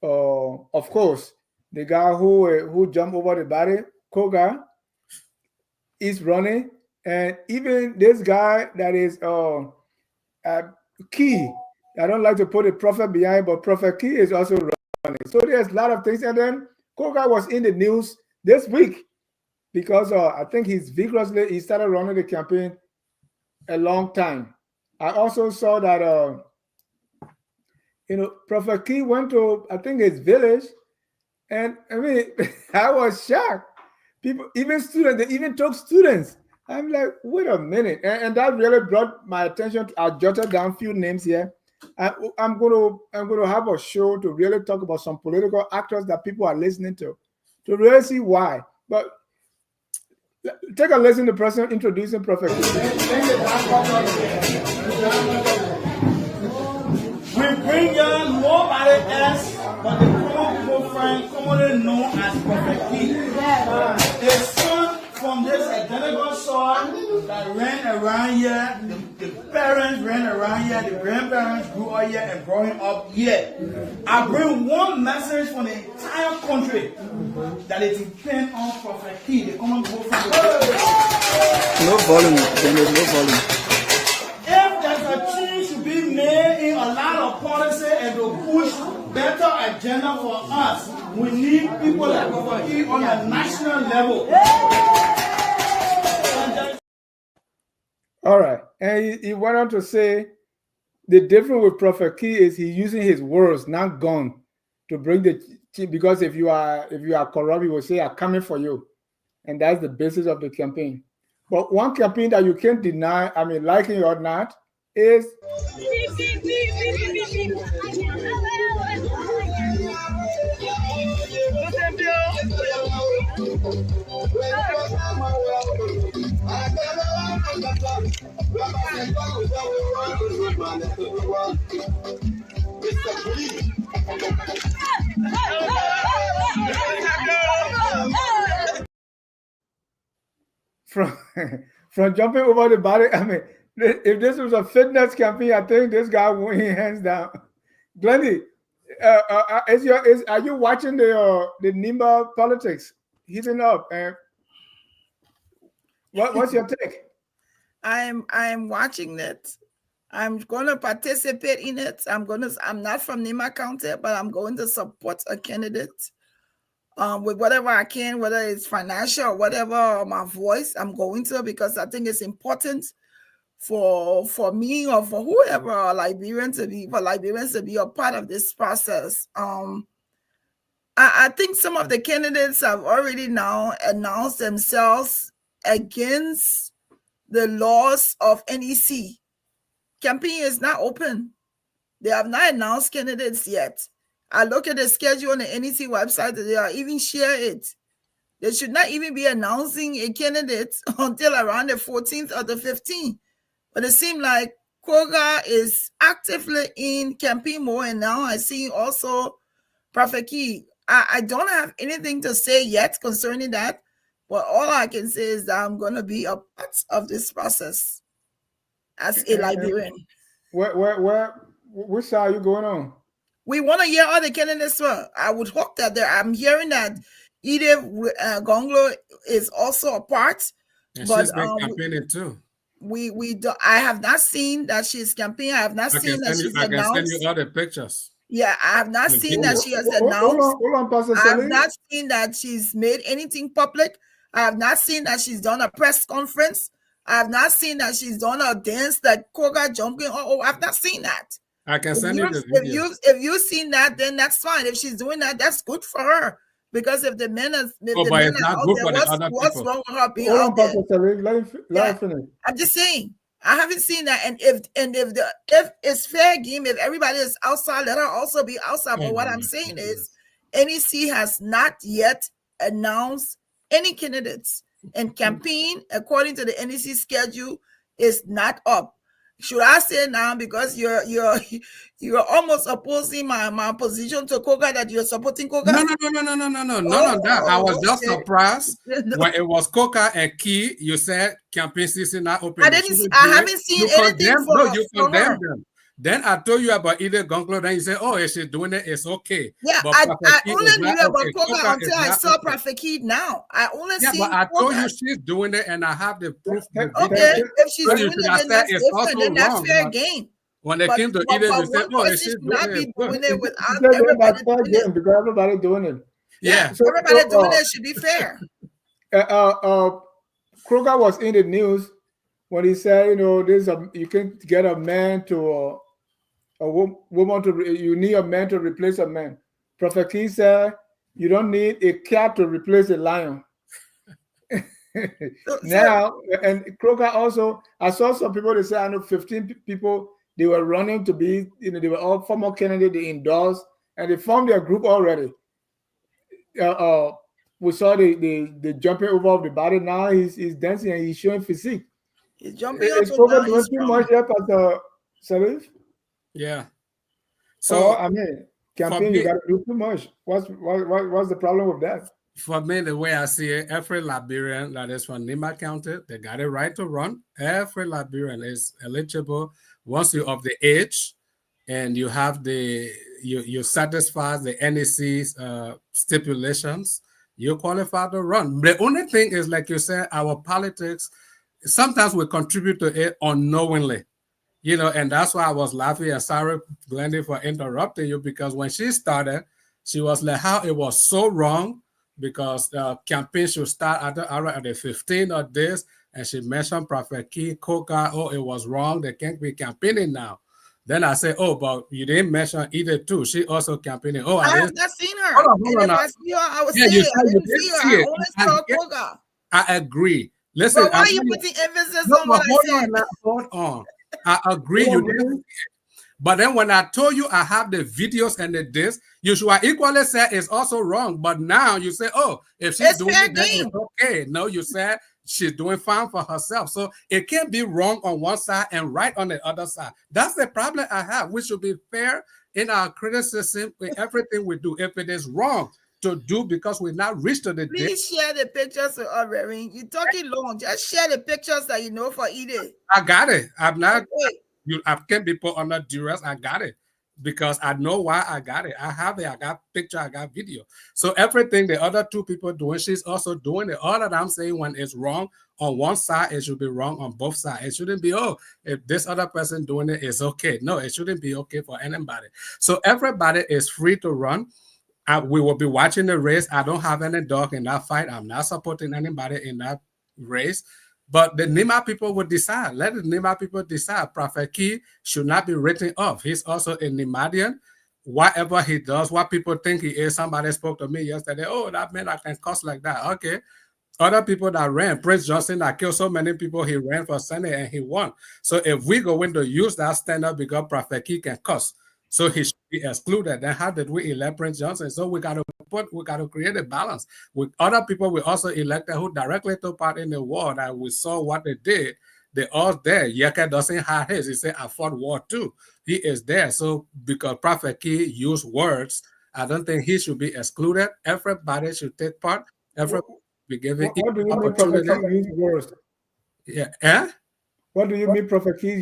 of course, the guy who jumped over the body, Koga, is running, and even this guy that is Key. I don't like to put a prophet behind, but Prophet Key is also running. So there's a lot of things, and then Koga was in the news this week, because I think he started running the campaign a long time. I also saw that, Prophet Key went to, I think, his village, and I mean, I was shocked. People, even students, they even took students. I'm like, wait a minute. And that really brought my attention. I jotted down a few names here. I'm going to have a show to really talk about some political actors that people are listening to really see why. But take a listen to the person introducing Prophet. We bring you nobody else but the common people friend commonly known as Prophet Key. A son from this identical soil that ran around here, the parents ran around here, the grandparents grew up here and growing up here. I bring one message from the entire country that it depends on Prophet Key, the common people friend. No volume, Daniel, no volume. If there's a change to be made in a lot of policy and to push better agenda for us, we need people like Prophet Key on a national level. All right. And he went on to say the difference with Prophet Key is he's using his words, not gun, to bring the change. Because if you are corrupt, he will say, I'm coming for you. And that's the basis of the campaign. But one campaign that you can't deny, I mean, liking it or not, is from jumping over the body. I mean, if this was a fitness campaign, I think this guy won hands down. Glendy, are you watching the Nimba politics heating up? And what's your take? I'm watching it. I'm going to participate in it. I'm not from Nimba County, but I'm going to support a candidate. with whatever I can, whether it's financial or whatever, or my voice, I'm going to, because I think it's important for me or for whoever, for Liberians to be a part of this process. I think some of the candidates have already now announced themselves against the laws of NEC. Campaign is not open. They have not announced candidates yet. I look at the schedule on the NEC website, they are even share it. They should not even be announcing a candidate until around the 14th or the 15th. But it seems like Koga is actively in campaign mode, and now I see also Prophet Key. I don't have anything to say yet concerning that, but all I can say is that I'm going to be a part of this process as a Liberian. Which side are you going on? We want to hear all the candidates. I would hope that I'm hearing that Edith Gonglo is also a part. And but she's been campaigning too. I have not seen that she's campaigning. I have not seen that she's announced. I can send you all the pictures. Yeah, I have not seen that she has announced. Hold on, Pastor I have not seen that she's made anything public. I have not seen that she's done a press conference. I have not seen that she's done a dance that Koga jumping. I've not seen that. I can send you the video. If you've seen that, then that's fine. If she's doing that, that's good for her. Because if the men are, but it's not good for the other what's people. wrong with her being out there? Let her finish. I'm just saying, I haven't seen that. And if it's fair game, if everybody is outside, let her also be outside. But what I'm saying is, NEC has not yet announced any candidates, and campaign according to the NEC schedule is not up. Should I say now, because you're almost opposing my position to Koga, that you're supporting Koga? No. None of that. I was just surprised when it was Koga and Key. You said campaign season not open. I haven't seen anything you condemned them. Then I told you about Edith Gonglo. Then you said, "Oh, if she's doing it, it's okay." Yeah, but I only knew about Koga until I saw Prophet Key. Now I only see. But I told you she's doing it, and I have the proof. Okay, if she's doing it, then that's different. Then that's fair game. When they came to Edith, you said, "Oh, she's doing it without everybody doing it." Because everybody doing it. Yeah, so everybody doing it should be fair. Kroger was in the news when he said, you can get a man to a woman you need a man to replace a man. Prophet King said, you don't need a cat to replace a lion. Now, and Kroger also, I saw some people, they say, I know 15 people, they were running to be, they were all former candidates, they endorsed, and they formed their group already. We saw the jumping over the body. Now he's dancing and he's showing physique. He's jumping up. Is Kroger doing too much here, Pastor Salif? Yeah. So I mean, campaign, you got to do too much. What's the problem with that? For me, the way I see it, every Liberian that is from Nimba County, they got a right to run. Every Liberian is eligible once you're of the age and you have you satisfy the NEC's stipulations, you qualify to run. The only thing is, like you said, our politics, sometimes we contribute to it unknowingly. And that's why I was laughing at Sarah Glendy for interrupting you, because when she started, she was like, how it was so wrong, because the campaign should start at the 15th of this, and she mentioned Prophet Key, Koka, it was wrong, they can't be campaigning now. Then I said, but you didn't mention either too. She also campaigning. I have not seen her. Hold on, I see her, I was saying, I didn't see her. I only saw Koka. I agree. Listen, but why are you putting emphasis on what I said? Hold on. I agree you didn't see it. But then when I told you I have the videos and the disc, you should equally say it's also wrong. But now you say, if she's doing it, then it's okay. No, you said she's doing fine for herself. So it can't be wrong on one side and right on the other side. That's the problem I have. We should be fair in our criticism with everything we do. If it is wrong to do because we're not reached to the Please share the pictures with us, Reverend. You're talking long. Just share the pictures that you know for Edith. I got it. I'm not. Okay. I can't be put under duress. I got it because I know why I got it. I have it. I got picture. I got video. So everything the other two people doing, she's also doing it. All that I'm saying, when it's wrong on one side, it should be wrong on both sides. It shouldn't be, if this other person doing it is okay. No, it shouldn't be okay for anybody. So everybody is free to run. we will be watching the race. I don't have any dog in that fight. I'm not supporting anybody in that race. But the Nimba people will decide. Let the Nimba people decide. Prophet Key should not be written off. He's also a Nimadian. Whatever he does, what people think he is. Somebody spoke to me yesterday. Oh, that man, I can cuss like that. Okay. Other people that ran, Prince Johnson, that killed so many people, he ran for Senate and he won. So if we go in to use that standard because Prophet Key can cuss, so he should be excluded. Then how did we elect Prince Johnson? So we got to create a balance. With other people we also elected who directly took part in the war that we saw what they did. They all there. Yeke doesn't have his. He said, I fought war too. He is there. So because Prophet Key used words, I don't think he should be excluded. Everybody should take part. Everybody be given What do you mean Prophet Key use words? Yeah. Eh? What do you mean Prophet Key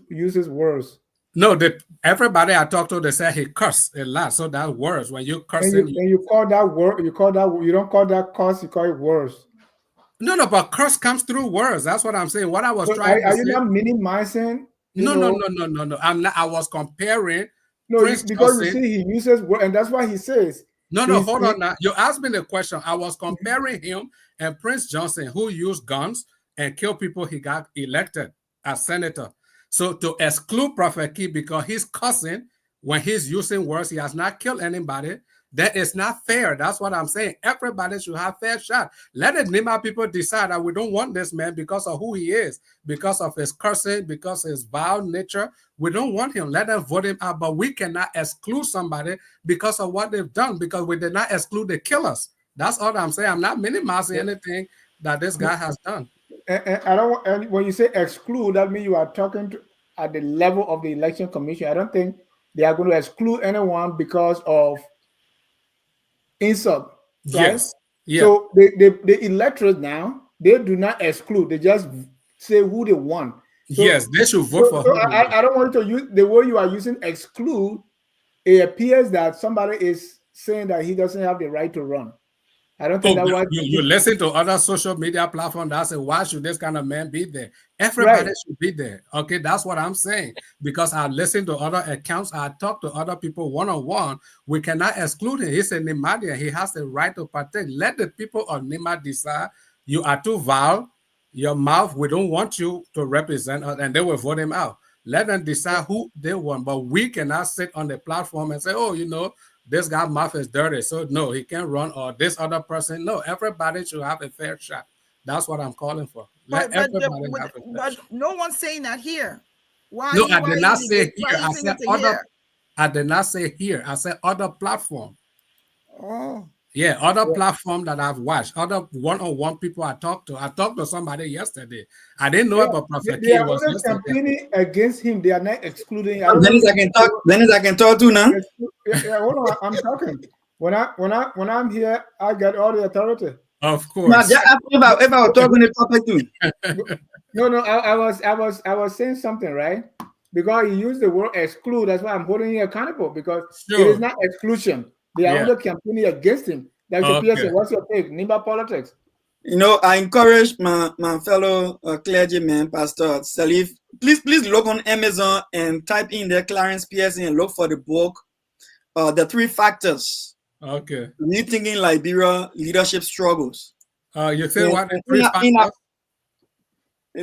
uses words? No, everybody I talked to, they said he cursed a lot. So that words, when you curse, and you call that word, you don't call that curse, you call it words. No, but curse comes through words. That's what I'm saying. What I was trying to say. Are you not minimizing? No. I'm not. I was comparing. No, because you see, he uses word, and that's why he says. No, hold on now. You asked me the question. I was comparing him and Prince Johnson, who used guns and killed people. He got elected as senator. So to exclude Prophet Key because he's cussing when he's using words, he has not killed anybody. That is not fair. That's what I'm saying. Everybody should have fair shot. Let the Nimba people decide that we don't want this man because of who he is, because of his cursing, because of his vile nature. We don't want him. Let them vote him out. But we cannot exclude somebody because of what they've done, because we did not exclude the killers. That's all I'm saying. I'm not minimizing anything that this guy has done. And I don't. And when you say exclude, that means you are talking at the level of the election commission. I don't think they are going to exclude anyone because of insult. Right? Yes. Yeah. So the electorate now, they do not exclude. They just say who they want. So, yes, they should vote for who. I don't want you to use the word you are using, exclude. It appears that somebody is saying that he doesn't have the right to run. I don't think that's why you listen to other social media platforms that say, why should this kind of man be there? Everybody should be there. Okay, that's what I'm saying. Because I listen to other accounts, I talk to other people one-on-one. We cannot exclude him. He's a Nimadian. He has the right to partake. Let the people of Nimba decide. You are too vile. Your mouth, we don't want you to represent us, and they will vote him out. Let them decide who they want. But we cannot sit on the platform and say, oh, you know, this guy's mouth is dirty, so no, he can't run, or this other person. No, everybody should have a fair shot. That's what I'm calling for. Let everybody have a fair shot. No one's saying that here. Why? No, I did not say here. I said other. I did not say here. I said other platform. Oh. Yeah, other platform that I've watched, other one-on-one people I talked to. I talked to somebody yesterday. I didn't know about Prophet Key. They are only campaigning against him. They are not excluding. Dennis, I can talk to now. Yeah, hold on. I'm talking. When I'm here, I get all the authority. Of course. Now, if I was talking to Prophet too. No. I was saying something, right? Because he used the word exclude. That's why I'm holding him accountable, because it is not exclusion. They are only campaigning against him. Dr. Pearson, what's your take? Nimba politics. You know, I encourage my fellow clergyman, Pastor Salif, please look on Amazon and type in there Clarence Pearson and look for the book, The Three Factors. Okay. Rethinking Liberia Leadership Struggles. You say what? The three factors?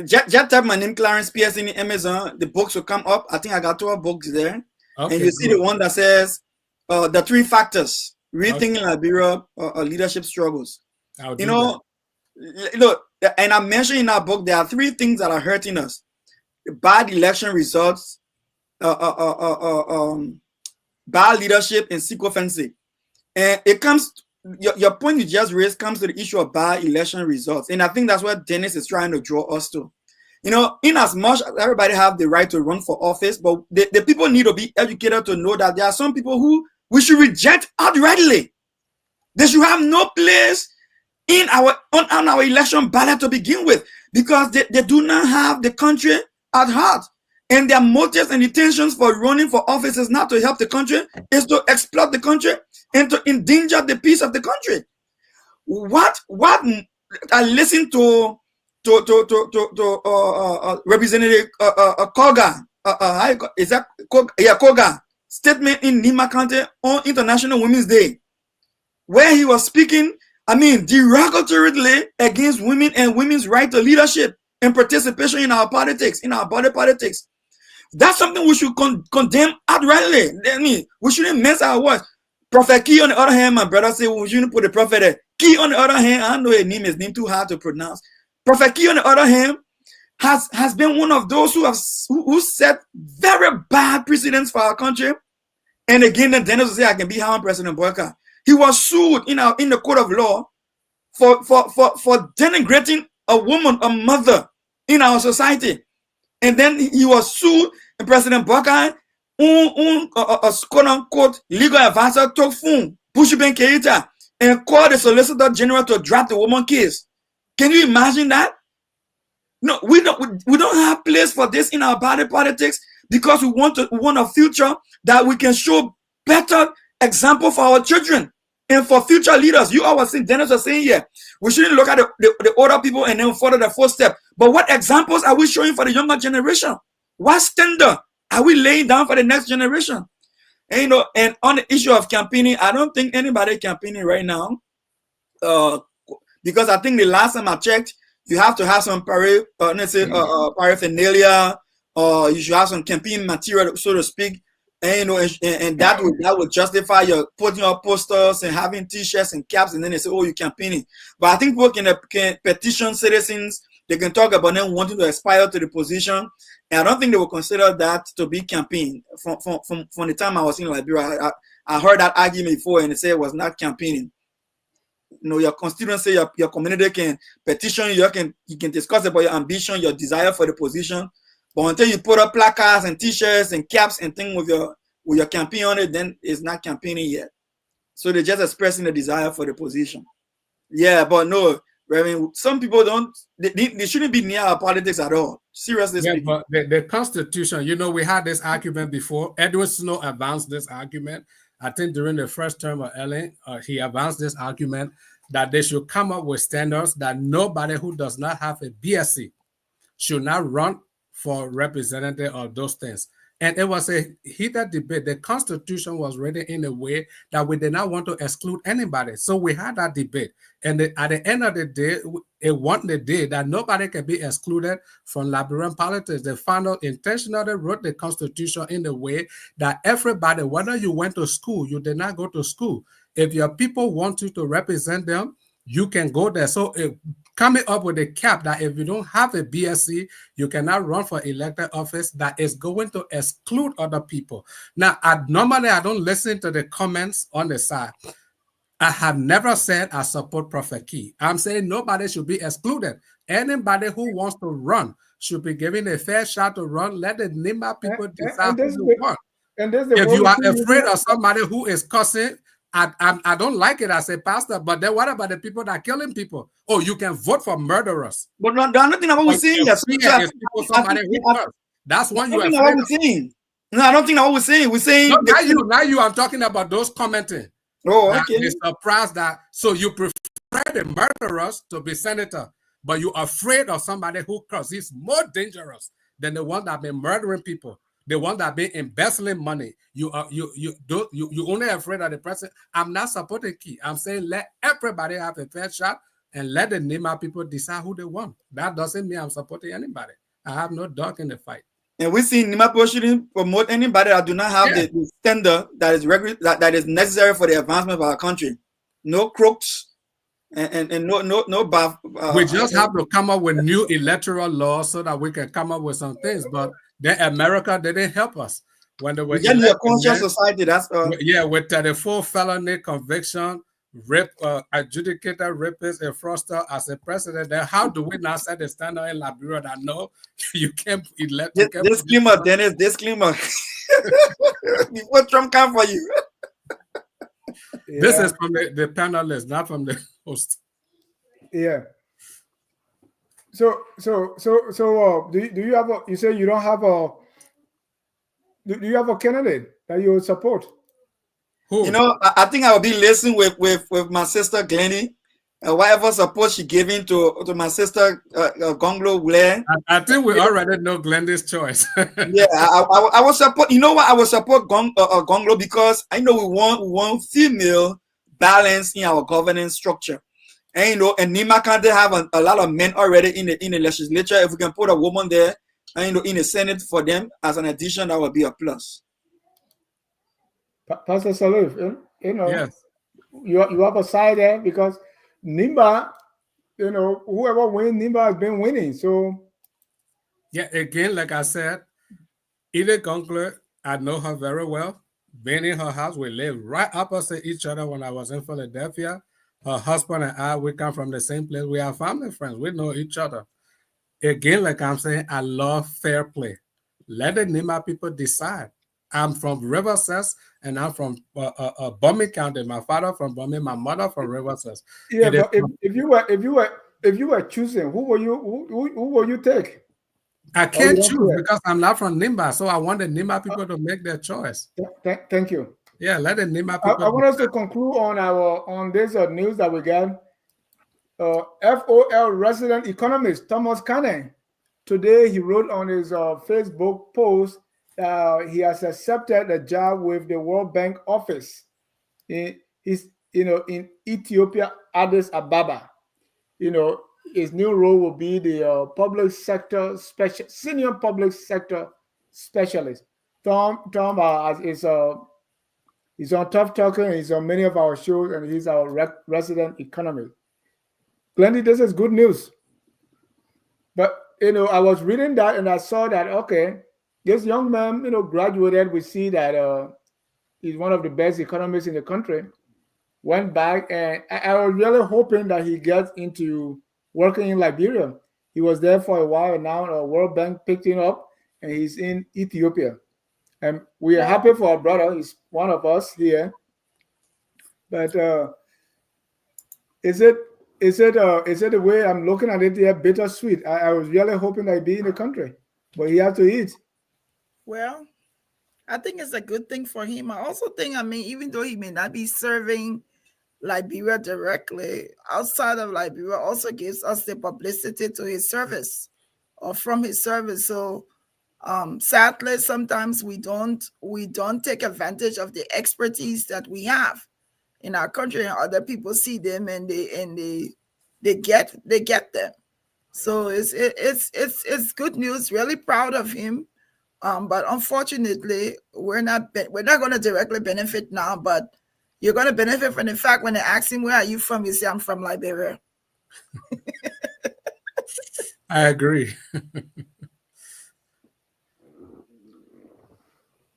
Just type my name, Clarence Pearson, in Amazon. The books will come up. I think I got 12 books there. Okay, and you see the one that says The Three Factors, Rethinking Liberia Leadership Struggles. You know, look, and I mentioned in our book, there are three things that are hurting us: bad election results, bad leadership, and sycophancy. And it comes, your point you just raised comes to the issue of bad election results. And I think that's what Dennis is trying to draw us to. You know, in as much as everybody have the right to run for office, but the people need to be educated to know that there are some people who we should reject outrightly. They should have no place in on our election ballot to begin with, because they do not have the country at heart. And their motives and intentions for running for office is not to help the country, is to exploit the country and to endanger the peace of the country. What I listened to Representative Koga, is that Koga statement in Nimba County on International Women's Day. where he was speaking, I mean, derogatorily against women and women's right to leadership and participation in our politics, in our body politics. That's something we should condemn outrightly. I mean, we shouldn't mess our words. Prophet Key, on the other hand, my brother said, well, we shouldn't put the prophet there. Key, on the other hand, I know his name too hard to pronounce. Prophet Key, on the other hand, has been one of those who set very bad precedents for our country. And again, then Dennis will say, I can be harm President Boyka. He was sued in the court of law for denigrating a woman, a mother in our society. And then he was sued, and President Boyka, a quote-unquote legal advisor, took phone, Bushben Keita, and called the Solicitor General to drop the woman case. Can you imagine that? No, we don't have place for this in our body politics, because we want a future that we can show better example for our children and for future leaders. You always saying, Dennis was saying here, we shouldn't look at the older people and then follow the footstep. But what examples are we showing for the younger generation? What standard are we laying down for the next generation? And and on the issue of campaigning, I don't think anybody campaigning right now, because I think the last time I checked, you have to have some paraphernalia, or you should have some campaign material, so to speak, and and that would justify your putting up posters and having T-shirts and caps, and then they say, "Oh, you're campaigning." But I think people can petition citizens. They can talk about them wanting to aspire to the position, and I don't think they will consider that to be campaign. From the time I was in Liberia, I heard that argument before, and they say it was not campaigning. Your constituency, your community can petition you. You can discuss about your ambition, your desire for the position. But until you put up placards and T-shirts and caps and things with your campaign on it, then it's not campaigning yet. So they're just expressing the desire for the position. Yeah, but no, I mean, some people they shouldn't be near our politics at all. Seriously speaking. But the Constitution, we had this argument before. Edward Snow advanced this argument. I think during the first term of Ellen, he advanced this argument that they should come up with standards that nobody who does not have a BSc should not run for representative of those things. And it was a heated debate. The Constitution was written in a way that we did not want to exclude anybody. So we had that debate. And at the end of the day, it won the day that nobody can be excluded from Liberian politics. They intentionally wrote the Constitution in a way that everybody, whether you went to school, you did not go to school, if your people want you to represent them, you can go there. So coming up with a cap that if you don't have a BSc, you cannot run for elected office, that is going to exclude other people. Now, normally I don't listen to the comments on the side. I have never said I support Prophet Key. I'm saying nobody should be excluded. Anybody who wants to run should be given a fair shot to run. Let the Nimba people decide who they want. If you are afraid of somebody who is cussing, I don't like it as a pastor, but then what about the people that are killing people? Oh, you can vote for murderers. But no, there's nothing about what we're saying. That's one you are afraid of. No, I don't think that's what we're saying. We're saying now you are talking about those commenting. Oh, okay. They're surprised that so you prefer the murderers to be senator, but you're afraid of somebody who curses. He's more dangerous than the one that have been murdering people. The one that been embezzling money, you only afraid of the president. I'm not supporting Key. I'm saying let everybody have a fair shot and let the Nimba people decide who they want. That doesn't mean I'm supporting anybody. I have no dog in the fight. And we see Nimba people shouldn't promote anybody that do not have the standard that is that is necessary for the advancement of our country. No crooks and no buff. We just have to come up with new electoral laws so that we can come up with some things, but. Then America didn't help us when they were in a conscious society. That's with 34 felony conviction, adjudicated rapist and fraudster as a president. Then how do we now set the standard in Liberia that no, you can't elect? Disclaimer, Dennis. Disclaimer. Before Trump come for you. This is from the panelists, not from the host. Yeah. So, do you have a? You say you don't have a. Do you have a candidate that you would support? Who? I think I will be listening with my sister Glennie, whatever support she giving to my sister Gonglo Wule. I think we already know Glennie's choice. Yeah, I will support. You know what? I will support Gonglo because I know we want female balance in our governance structure. And you know, and Nimba County have a lot of men already in the legislature. If we can put a woman there, and you know, in the Senate for them as an addition, that would be a plus. Pastor Salif, you know, Yes. you have a side there because Nimba, you know, whoever wins, Nimba has been winning. So Yeah, again, like I said, Edith Conkler, I know her very well. Been in her house. We live right opposite each other when I was in Philadelphia. Her husband and I, we come from the same place. We are family friends. We know each other. Again, like I'm saying, I love fair play. Let the Nimba people decide. I'm from Riverside, and I'm from Bummy County. My father from Bummy, my mother from Riverside. yeah, but if you were choosing, who will you take? I can't choose because I'm not from Nimba, so I want the Nimba people to make their choice. Thank you. Yeah, let the Nimba people. I want us to conclude on this news that we got. FOL resident economist Thomas Koung. Today he wrote on his Facebook post he has accepted a job with the World Bank office in Ethiopia, Addis Ababa. You know, his new role will be the public sector senior public sector specialist. Tom he's on Tough Talking, he's on many of our shows, and he's our resident economist. Glendy, this is good news. But you know, I was reading that and I saw that okay, this young man, you know, graduated. We see that he's one of the best economists in the country. Went back, and I was really hoping that he gets into working in Liberia. He was there for a while, and now the World Bank picked him up, and he's in Ethiopia. And we are happy for our brother. He's one of us here. But is it the way I'm looking at it here, bittersweet? I was really hoping that he'd be in the country, but he had to eat. Well, I think it's a good thing for him. I also think, I mean, even though he may not be serving Liberia directly, outside of Liberia also gives us the publicity to his service or from his service. So sadly, sometimes we don't take advantage of the expertise that we have in our country, and other people see them and they get them. So it's good news. Really proud of him. But unfortunately, we're not going to directly benefit now. But you're going to benefit from the fact when they ask him, "Where are you from?" You say, "I'm from Liberia." I agree.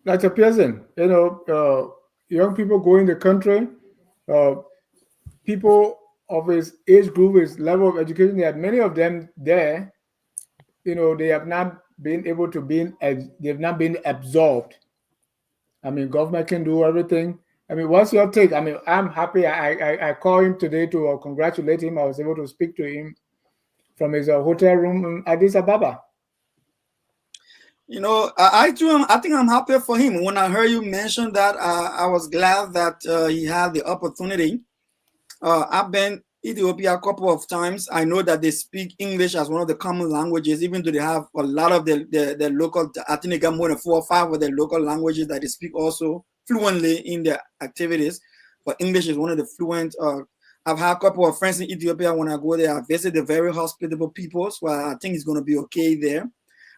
Dr. Pearson, you know, young people go in the country, people of his age group, his level of education, they have many of them there, you know, they have not been able to they've not been absorbed. I mean, government can do everything. I mean, what's your take? I mean, I'm happy. I called him today to congratulate him. I was able to speak to him from his hotel room in Addis Ababa. You know, I think I'm happy for him. When I heard you mention that, I was glad that he had the opportunity. I've been Ethiopia a couple of times. I know that they speak English as one of the common languages, even though they have a lot of the local, I think they got more than 4 or 5 of their local languages that they speak also fluently in their activities. But English is one of the fluent. I've had a couple of friends in Ethiopia. When I go there, I visit the very hospitable people. So I think it's going to be okay there.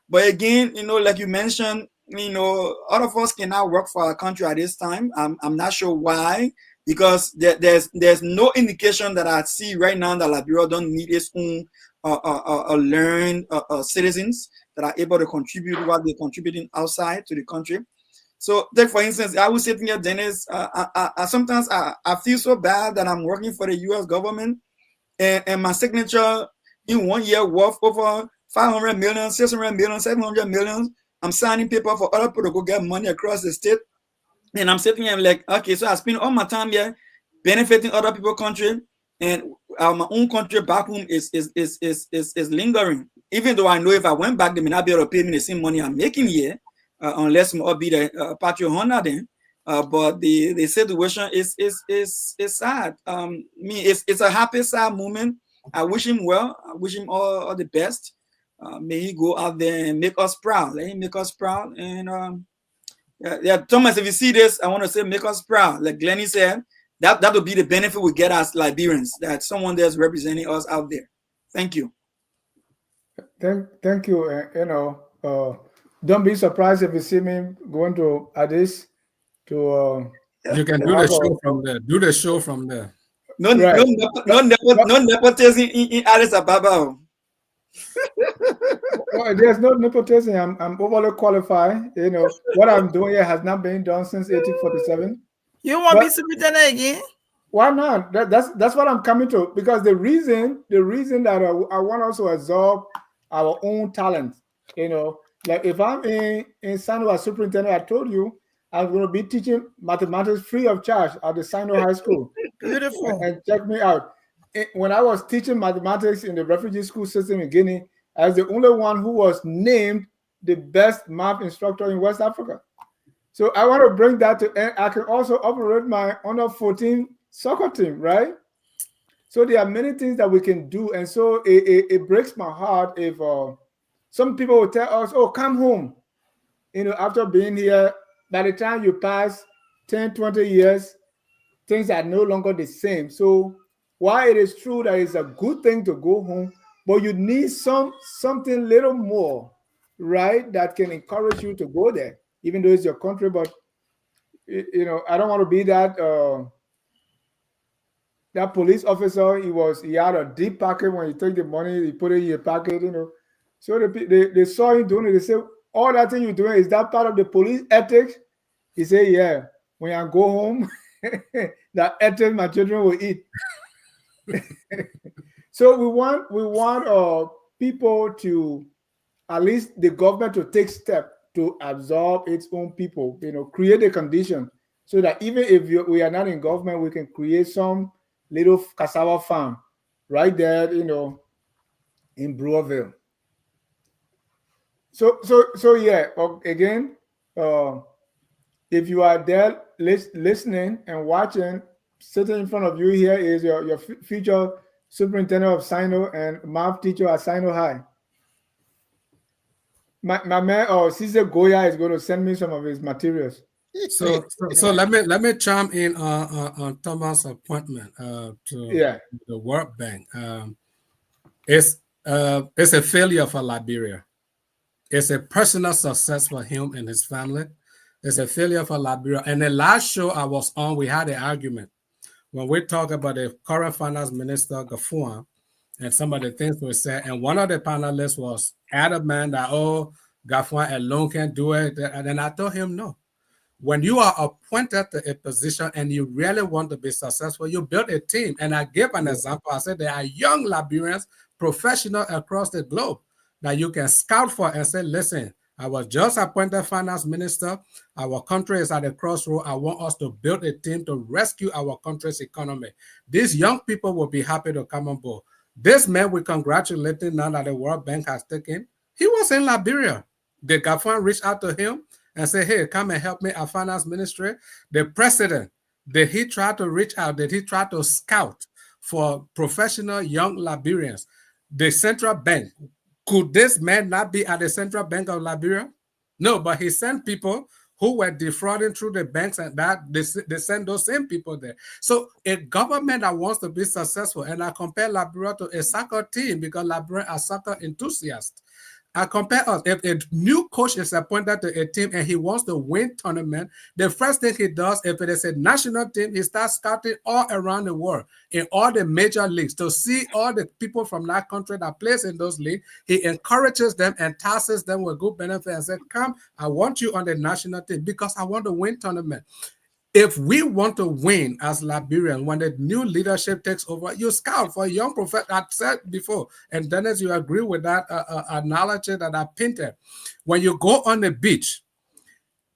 But again, you know, like you mentioned, you know, all of us cannot work for our country at this time. I'm not sure why. Because there's no indication that I see right now that Liberia don't need its own learned citizens that are able to contribute what they're contributing outside to the country. So, take for instance, I was sitting here, Dennis. Sometimes I feel so bad that I'm working for the U.S. government, and my signature in 1 year worth over 500 million, 600 million, 700 million. I'm signing paper for other people to go get money across the state. And I'm sitting here like, okay, so I spend all my time here benefiting other people's country, and my own country back home is lingering. Even though I know if I went back, they may not be able to pay me the same money I'm making here, unless I'll be the Patriot Honor then. But the situation is sad. It's a happy, sad moment. I wish him well. I wish him all the best. May he go out there and make us proud. Let him make us proud. And yeah, Thomas, if you see this, I want to say make us proud. Like Glennie said, that would be the benefit we get as Liberians, that someone there's representing us out there. Thank you. Thank you. Don't be surprised if you see me going to Addis to. You can do the show from there. Do the show from there. No nepotism in Addis Ababa. Well, there's no nepotism. I'm overly qualified. What I'm doing here has not been done since 1847. You want to be superintendent again? Why not? That's what I'm coming to. Because the reason that I want us to absorb our own talent, like if I'm in Sino as superintendent, I told you I'm going to be teaching mathematics free of charge at the Sino High School. Beautiful. And check me out. When I was teaching mathematics in the refugee school system in Guinea, I was the only one who was named the best math instructor in West Africa. So I want to bring that to, and I can also operate my under 14 soccer team, right? So there are many things that we can do. And so it breaks my heart if some people will tell us, oh, come home. After being here, by the time you pass 10, 20 years, things are no longer the same. So while it is true that it's a good thing to go home, but you need something little more, right, that can encourage you to go there, even though it's your country. But I don't want to be that that police officer. He had a deep pocket. When you take the money, he put it in your pocket. So they saw him doing it. They said, all that thing you're doing, is that part of the police ethics? He said, yeah. When I go home, that ethics my children will eat. So we want people to, at least the government, to take steps to absorb its own people, create a condition so that even if we are not in government, we can create some little cassava farm right there, in Brewerville. So yeah, again, if you are there listening and watching, sitting in front of you here is your future superintendent of Sino and math teacher at Sino High. My man, Cesar Goya, is going to send me some of his materials. So let me chime in on Thomas' appointment to the World Bank. It's a failure for Liberia. It's a personal success for him and his family. It's a failure for Liberia. And the last show I was on, we had an argument when we talk about the current finance minister, Gafua, and some of the things we said. And one of the panelists was adamant that, Gafua alone can't do it. And then I told him, no. When you are appointed to a position and you really want to be successful, you build a team. And I gave an example. I said there are young Liberians, professionals across the globe that you can scout for and say, listen, I was just appointed finance minister. Our country is at a crossroad. I want us to build a team to rescue our country's economy. These young people will be happy to come on board. This man we congratulate him now that the World Bank has taken. He was in Liberia. The Gafan reached out to him and said, hey, come and help me at finance ministry. The president, did he try to reach out? Did he try to scout for professional young Liberians? The central bank, could this man not be at the Central Bank of Liberia? No, but he sent people who were defrauding through the banks, and that they send those same people there. So a government that wants to be successful, and I compare Liberia to a soccer team because Liberia are soccer enthusiasts. I compare us. If a new coach is appointed to a team and he wants to win tournament, the first thing he does, if it is a national team, he starts scouting all around the world in all the major leagues to see all the people from that country that plays in those leagues. He encourages them and tasks them with good benefit and says, come, I want you on the national team because I want to win tournament. If we want to win as Liberians, when the new leadership takes over, you scout for young professionals. I said before, and Dennis, you agree with that analogy that I painted. When you go on the beach,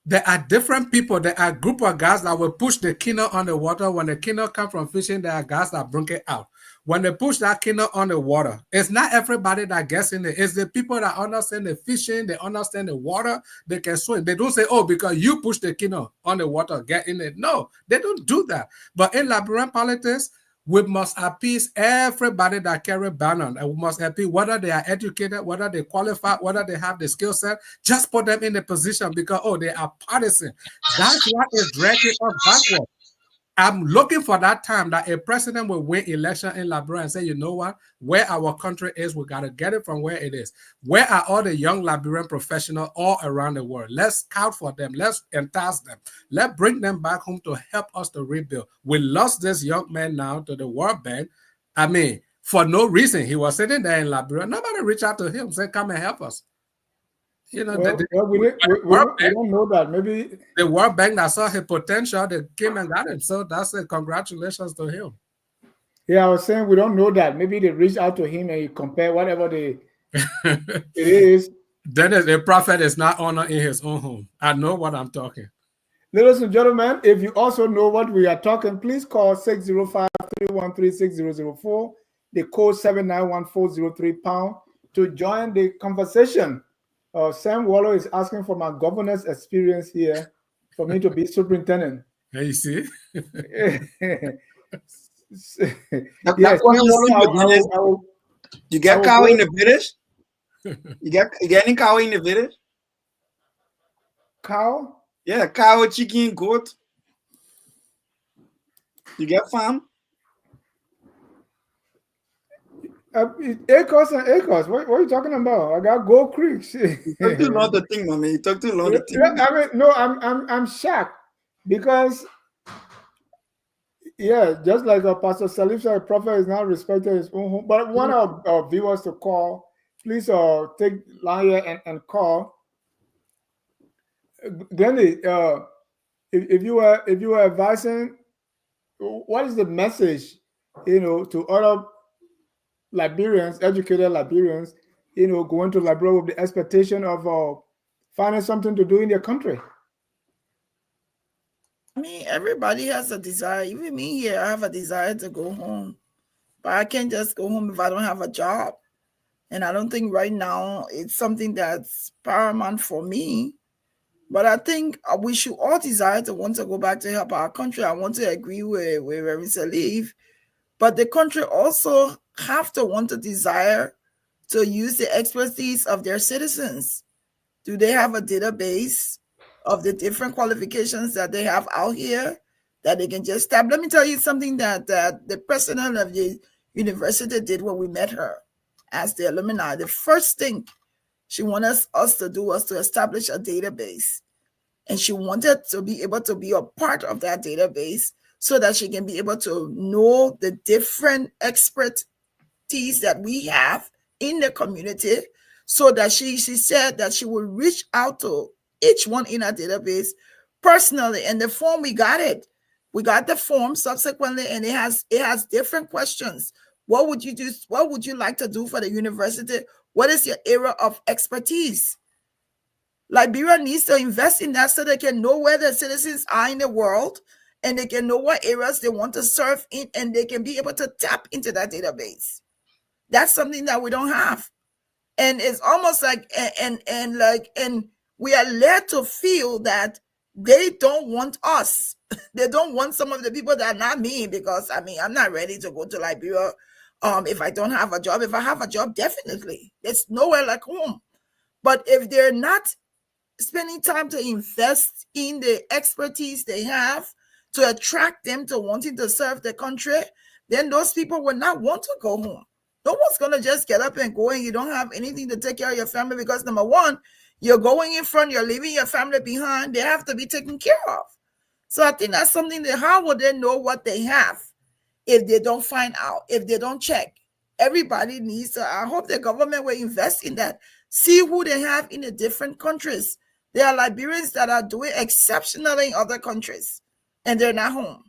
there are different people. There are a group of guys that will push the canoe on the water. When the canoe comes from fishing, there are guys that bring it out. When they push that canoe on the water, it's not everybody that gets in it. It's the people that understand the fishing, they understand the water, they can swim. They don't say, oh, because you push the canoe on the water, get in it. No, they don't do that. But in Liberian politics, we must appease everybody that carry banner. And we must appease whether they are educated, whether they qualify, whether they have the skill set. Just put them in the position because, oh, they are partisan. That's what is dragging us backward. I'm looking for that time that a president will win election in Liberia and say, you know what, where our country is, we got to get it from where it is. Where are all the young Liberian professionals all around the world? Let's scout for them. Let's entice them. Let's bring them back home to help us to rebuild. We lost this young man now to the World Bank. I mean, for no reason. He was sitting there in Liberia. Nobody reached out to him, said, come and help us. You know, we don't know that. Maybe the World Bank that saw his potential, they came and got him. So that's a congratulations to him. Yeah, I was saying we don't know that. Maybe they reached out to him and he compare whatever it is. Then a prophet is not honored in his own home. I know what I'm talking. Ladies and gentlemen, if you also know what we are talking, please call 605-313-6004, the code 791-403# to join the conversation. Sam Waller is asking for my governor's experience here for me to be superintendent. Hey, you see? Yes, you get cow in the village? You get any cow in the village? Cow? Yeah, cow, chicken, goat. You get farm? Acres and acres. What are you talking about? I got Gold Creeks. You talk too long to think, mommy. You talk too long to think. I mean, no, I'm shocked because, yeah, just like Pastor Salif said, a prophet is not respected his own home. But one of our viewers to call, please take line here and call. Glendy, if you were advising, what is the message, to other Liberians, educated Liberians, going to Liberia with the expectation of finding something to do in their country? I mean, everybody has a desire. Even me here, I have a desire to go home. But I can't just go home if I don't have a job. And I don't think right now it's something that's paramount for me. But I think we should all desire to want to go back to help our country. I want to agree with Reverend Salif. But the country also have to want to desire to use the expertise of their citizens. Do they have a database of the different qualifications that they have out here that they can just tap? Let me tell you something that the president of the university did when we met her as the alumni. The first thing she wanted us to do was to establish a database. And she wanted to be able to be a part of that database so that she can be able to know the different expertise that we have in the community, so that she said that she would reach out to each one in our database personally. And the form, we got it. We got the form subsequently, and it has different questions. What would you do? What would you like to do for the university? What is your area of expertise? Liberia needs to invest in that so they can know where their citizens are in the world, and they can know what areas they want to serve in, and they can be able to tap into that database. That's something that we don't have. And it's almost like, and we are led to feel that they don't want us. They don't want some of the people that are not me, because I mean, I'm not ready to go to Liberia if I don't have a job. If I have a job, definitely. It's nowhere like home. But if they're not spending time to invest in the expertise they have to attract them to wanting to serve the country, then those people will not want to go home. No one's going to just get up and go and you don't have anything to take care of your family, because number one, you're going in front, you're leaving your family behind. They have to be taken care of. So I think that's something that, how would they know what they have if they don't find out, if they don't check? Everybody needs to, I hope the government will invest in that. See who they have in the different countries. There are Liberians that are doing exceptionally in other countries, and they're not home.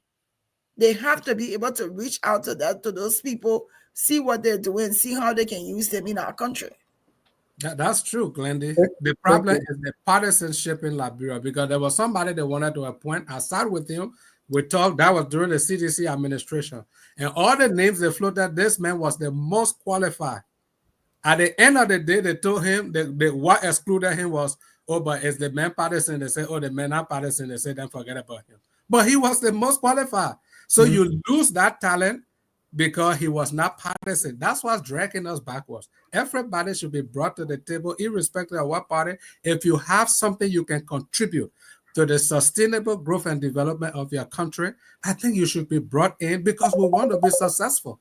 They have to be able to reach out to those people, see what they're doing, see how they can use them in our country. That's true, Glendy. The problem is the partisanship in Liberia, because there was somebody they wanted to appoint. I sat with him. We talked. That was during the CDC administration. And all the names they floated, this man was the most qualified. At the end of the day, they told him that what excluded him was, oh, but it's the man partisan. They say, oh, the man not partisan. They say, then forget about him. But he was the most qualified. So you lose that talent because he was not partisan. That's what's dragging us backwards. Everybody should be brought to the table, irrespective of what party. If you have something you can contribute, to the sustainable growth and development of your country, I think you should be brought in because we want to be successful.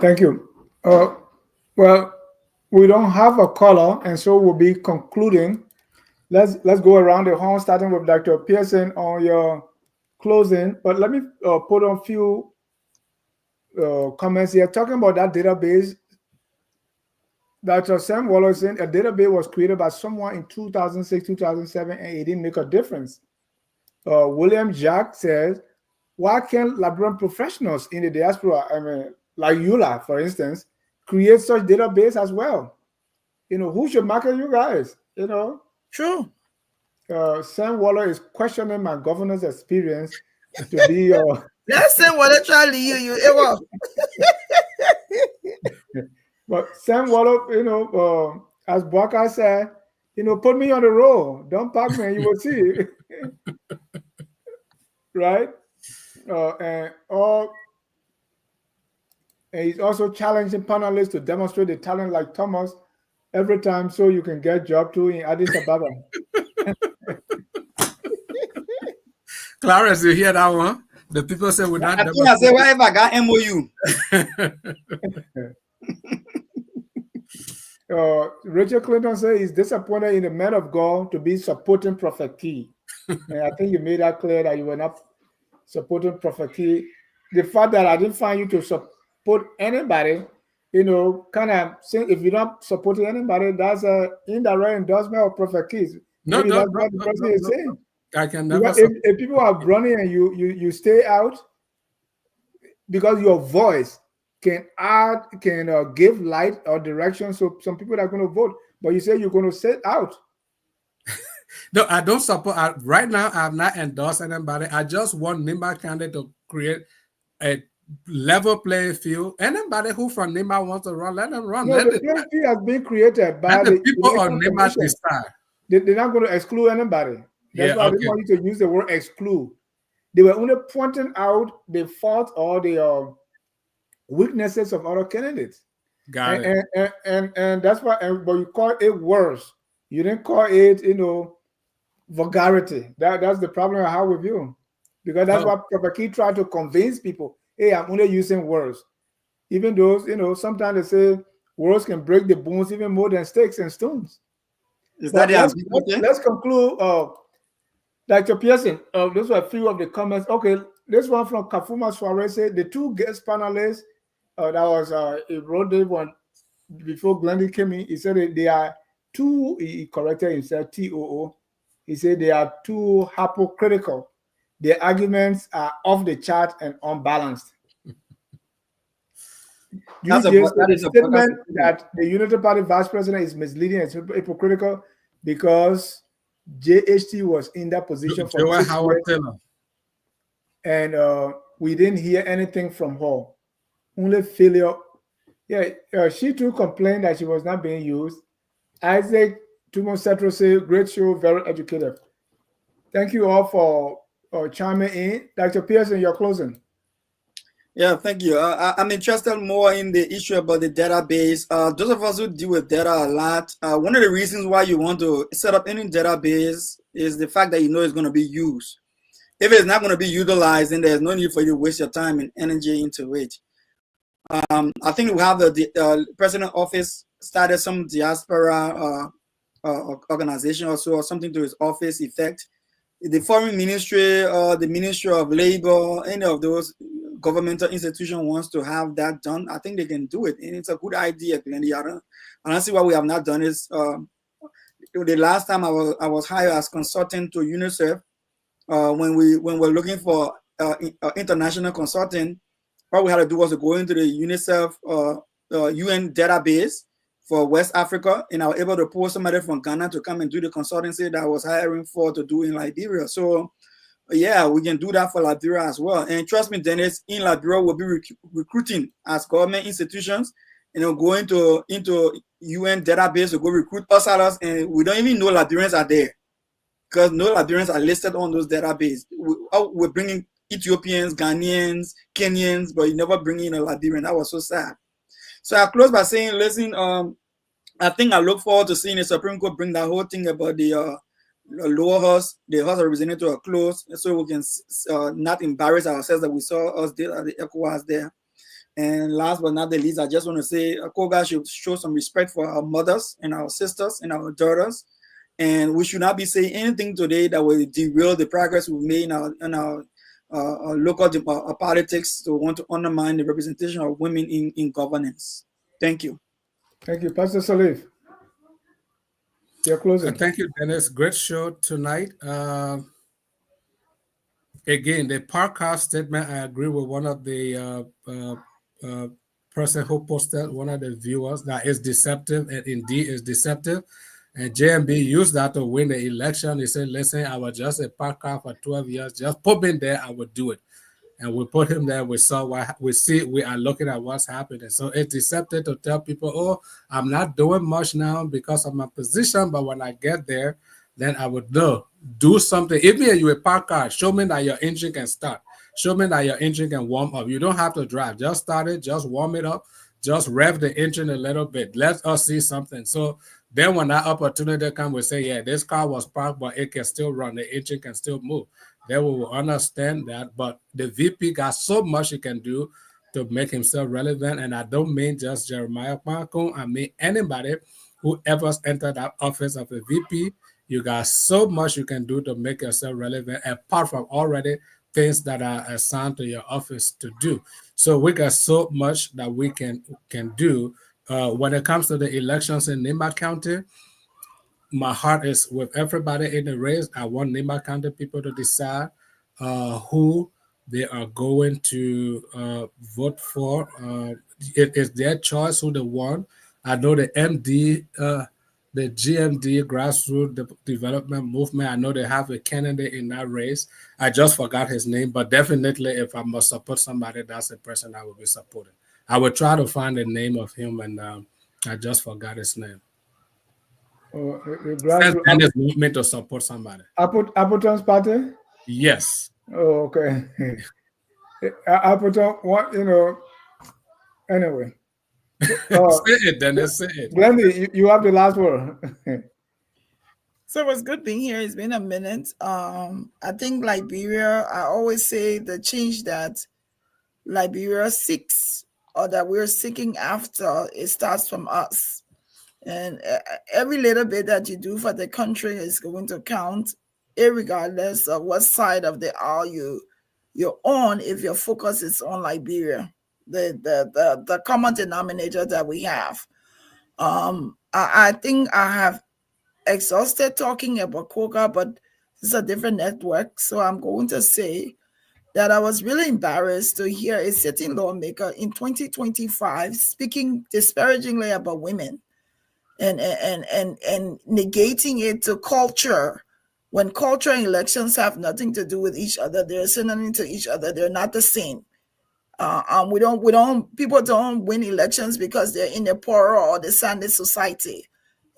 Thank you. Well, we don't have a caller, and so we'll be concluding. Let's go around the horn, starting with Dr. Pearson on your closing. But let me put on a few comments here talking about that database. Dr. Sam Wallace saying a database was created by someone in 2006, 2007, and it didn't make a difference. William Jack says, why can't Liberian professionals in the diaspora, I mean, like EULA, for instance, create such database as well? You know, who should market you guys? You know? True. Sam Waller is questioning my governor's experience to be That's Sam Waller trying to you. But Sam Waller, you know, as Bwaka said, you know, put me on the roll. Don't park me and you will see. Right? And he's also challenging panelists to demonstrate the talent like Thomas every time so you can get job too in Addis Ababa. Clarence, you hear that one? The people say we're not. I think I say wherever I got MOU. Richard Clinton says he's disappointed in the man of God to be supporting Prophet T. And I think you made that clear that you were not supporting Prophet T. The fact that I didn't find you to support anybody, you know, kind of saying if you're not supporting anybody, that's an indirect endorsement of Prophet T. No, that's what the person is saying. I can never. If people are running and you stay out, because your voice can give light or direction, so some people are going to vote. But you say you're going to sit out. No, I don't support. Right now, I have not endorsed anybody. I just want Nimba County to create a level playing field. Anybody who from Nimba wants to run, let them run. No, the playing field has been created by the people of Nimba decide. They're not going to exclude anybody. That's why I didn't want you to use the word exclude. They were only pointing out the fault or the weaknesses of other candidates. Got it. And that's why. But you call it worse. You didn't call it, you know, vulgarity. That's the problem I have with you, because that's what Prophet tried to convince people. Hey, I'm only using words, even though, you know, sometimes they say words can break the bones even more than sticks and stones. Let's conclude. Dr. Pearson, those were a few of the comments. Okay, this one from Kafuma Suarez said the two guest panelists that was he wrote this one before Glendy came in. He said they are too. He corrected himself. TOO. He said they are too hypocritical. Their arguments are off the chart and unbalanced. The statement that the Unity Party vice president is misleading and hypocritical because JHT was in that position for 6 years, and we didn't hear anything from her. Only failure. Yeah, she too complained that she was not being used. Isaac Tumo said, great show, very educative. Thank you all for chiming in. Dr. Pearson, your closing. Yeah, thank you. I'm interested more in the issue about the database. Those of us who deal with data a lot, one of the reasons why you want to set up any database is the fact that you know it's going to be used. If it's not going to be utilized, then there's no need for you to waste your time and energy into it. I think we have the president office started some diaspora organization or so, or something to his office effect. The foreign ministry or the Ministry of Labor, any of those governmental institution wants to have that done, I think they can do it, and it's a good idea, Glendy. I don't see why we have not done this. The last time I was hired as consultant to UNICEF, when we're looking for international consulting, what we had to do was to go into the UNICEF UN database for West Africa, and I was able to pull somebody from Ghana to come and do the consultancy that I was hiring for to do in Liberia. So yeah, we can do that for Liberia as well. And trust me, Dennis, in Liberia, we'll be recruiting as government institutions, you know, going into UN database to go recruit us, and we don't even know Liberians are there because no Liberians are listed on those databases. We're bringing Ethiopians, Ghanaians, Kenyans, but you never bring in a Liberian. That was so sad. So I close by saying, listen, I think I look forward to seeing the Supreme Court bring that whole thing about the lower house, the House of Representatives are closed, so we can not embarrass ourselves that we saw us there at the Ecowas there. And last but not the least, I just want to say Koga should show some respect for our mothers and our sisters and our daughters. And we should not be saying anything today that will derail the progress we've made in our local politics to want to undermine the representation of women in governance. Thank you. Thank you. Pastor Salif, you're closing. Thank you, Dennis. Great show tonight. Again, the Parkhouse statement, I agree with one of the person who posted, one of the viewers, that is deceptive, and indeed is deceptive. And JMB used that to win the election. He said, listen, I was just a Parkhouse for 12 years. Just put me there, I would do it. And we put him there. We saw what we are looking at what's happening. So it's deceptive to tell people, oh, I'm not doing much now because of my position, but when I get there, then I would do something. Even if you're a park car, show me that your engine can start. Show me that your engine can warm up. You don't have to drive. Just start it. Just warm it up. Just rev the engine a little bit. Let us see something. So then when that opportunity comes, we say, yeah, this car was parked, but it can still run. The engine can still move. Then we will understand that. But the VP got so much he can do to make himself relevant. And I don't mean just Jeremiah Koung. I mean anybody who ever entered that office of a VP. You got so much you can do to make yourself relevant, apart from already things that are assigned to your office to do. So we got so much that we can do. When it comes to the elections in Nimba County, my heart is with everybody in the race. I want Nimba County people to decide who they are going to vote for. It is their choice who they want. I know the MD, the GMD, Grassroots Development Movement, I know they have a candidate in that race. I just forgot his name, but definitely if I must support somebody, that's the person I will be supporting. I will try to find the name of him, and I just forgot his name. And it's movement to support somebody. Appleton's party? Yes. Oh, okay. Appleton, what, anyway. Say it, Dennis, say it. Glendy, you have the last word. So it was good being here. It's been a minute. I think Liberia, I always say the change that Liberia seeks, or that we're seeking after, it starts from us. And every little bit that you do for the country is going to count, irregardless of what side of the aisle you're on, if your focus is on Liberia, the common denominator that we have. I think I have exhausted talking about Koga, but it's a different network. So I'm going to say that I was really embarrassed to hear a sitting lawmaker in 2025 speaking disparagingly about women and negating it to culture, when culture and elections have nothing to do with each other. They're synonym to each other. They're not the same. People don't win elections because they're in a poorer or descendant society.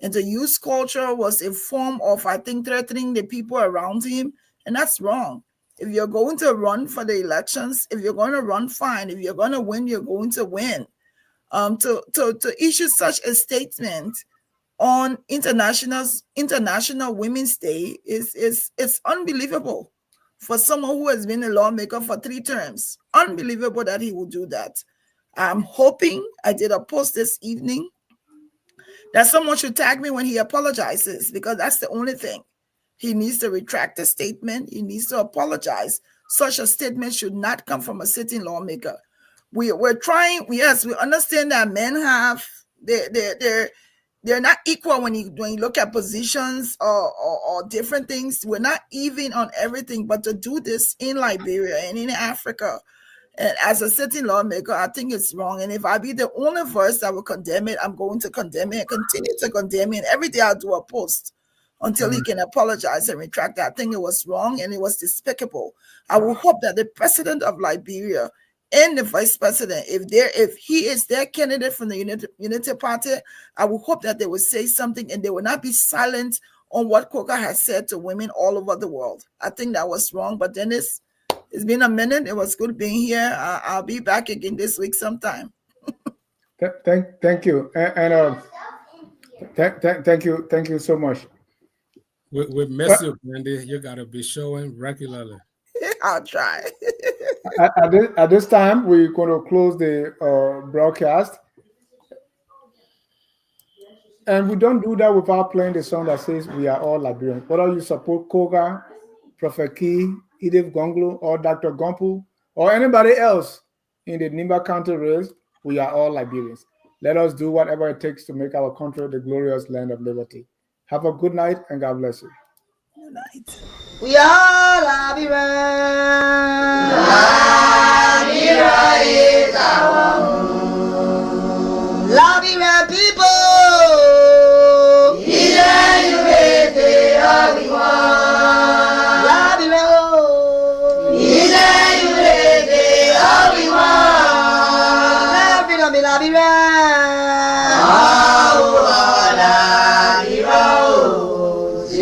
And to use culture was a form of, I think, threatening the people around him. And that's wrong. If you're going to run for the elections, if you're going to run, fine. If you're going to win, you're going to win. To issue such a statement on International Women's Day it's unbelievable for someone who has been a lawmaker for 3 terms. Unbelievable that he will do that. I'm hoping, I did a post this evening, that someone should tag me when he apologizes, because that's the only thing. He needs to retract the statement. He needs to apologize. Such a statement should not come from a sitting lawmaker. We're trying, yes, we understand that men have, they're not equal when you look at positions or different things. We're not even on everything, but to do this in Liberia and in Africa, and as a sitting lawmaker, I think it's wrong. And if I be the only voice that will condemn it, I'm going to condemn it and continue to condemn it. And every day I'll do a post until he can apologize and retract that. I think it was wrong and it was despicable. I will hope that the president of Liberia and the vice president, if he is their candidate from the Unity Party, I will hope that they will say something and they will not be silent on what Koga has said to women all over the world. I think that was wrong. But Dennis, it's been a minute. It was good being here. I'll be back again this week sometime. Thank you. And thank you so much. We miss you, Brandy. You gotta be showing regularly. I'll try. At this time, we're going to close the broadcast. And we don't do that without playing the song that says we are all Liberians. Whether you support Koga, Prophet Key, Edith Gonglo, or Dr. Gompu, or anybody else in the Nimba County race, we are all Liberians. Let us do whatever it takes to make our country the glorious land of liberty. Have a good night, and God bless you. Good night. We are Liberians. Liberia is our home. Liberian people. Liberia.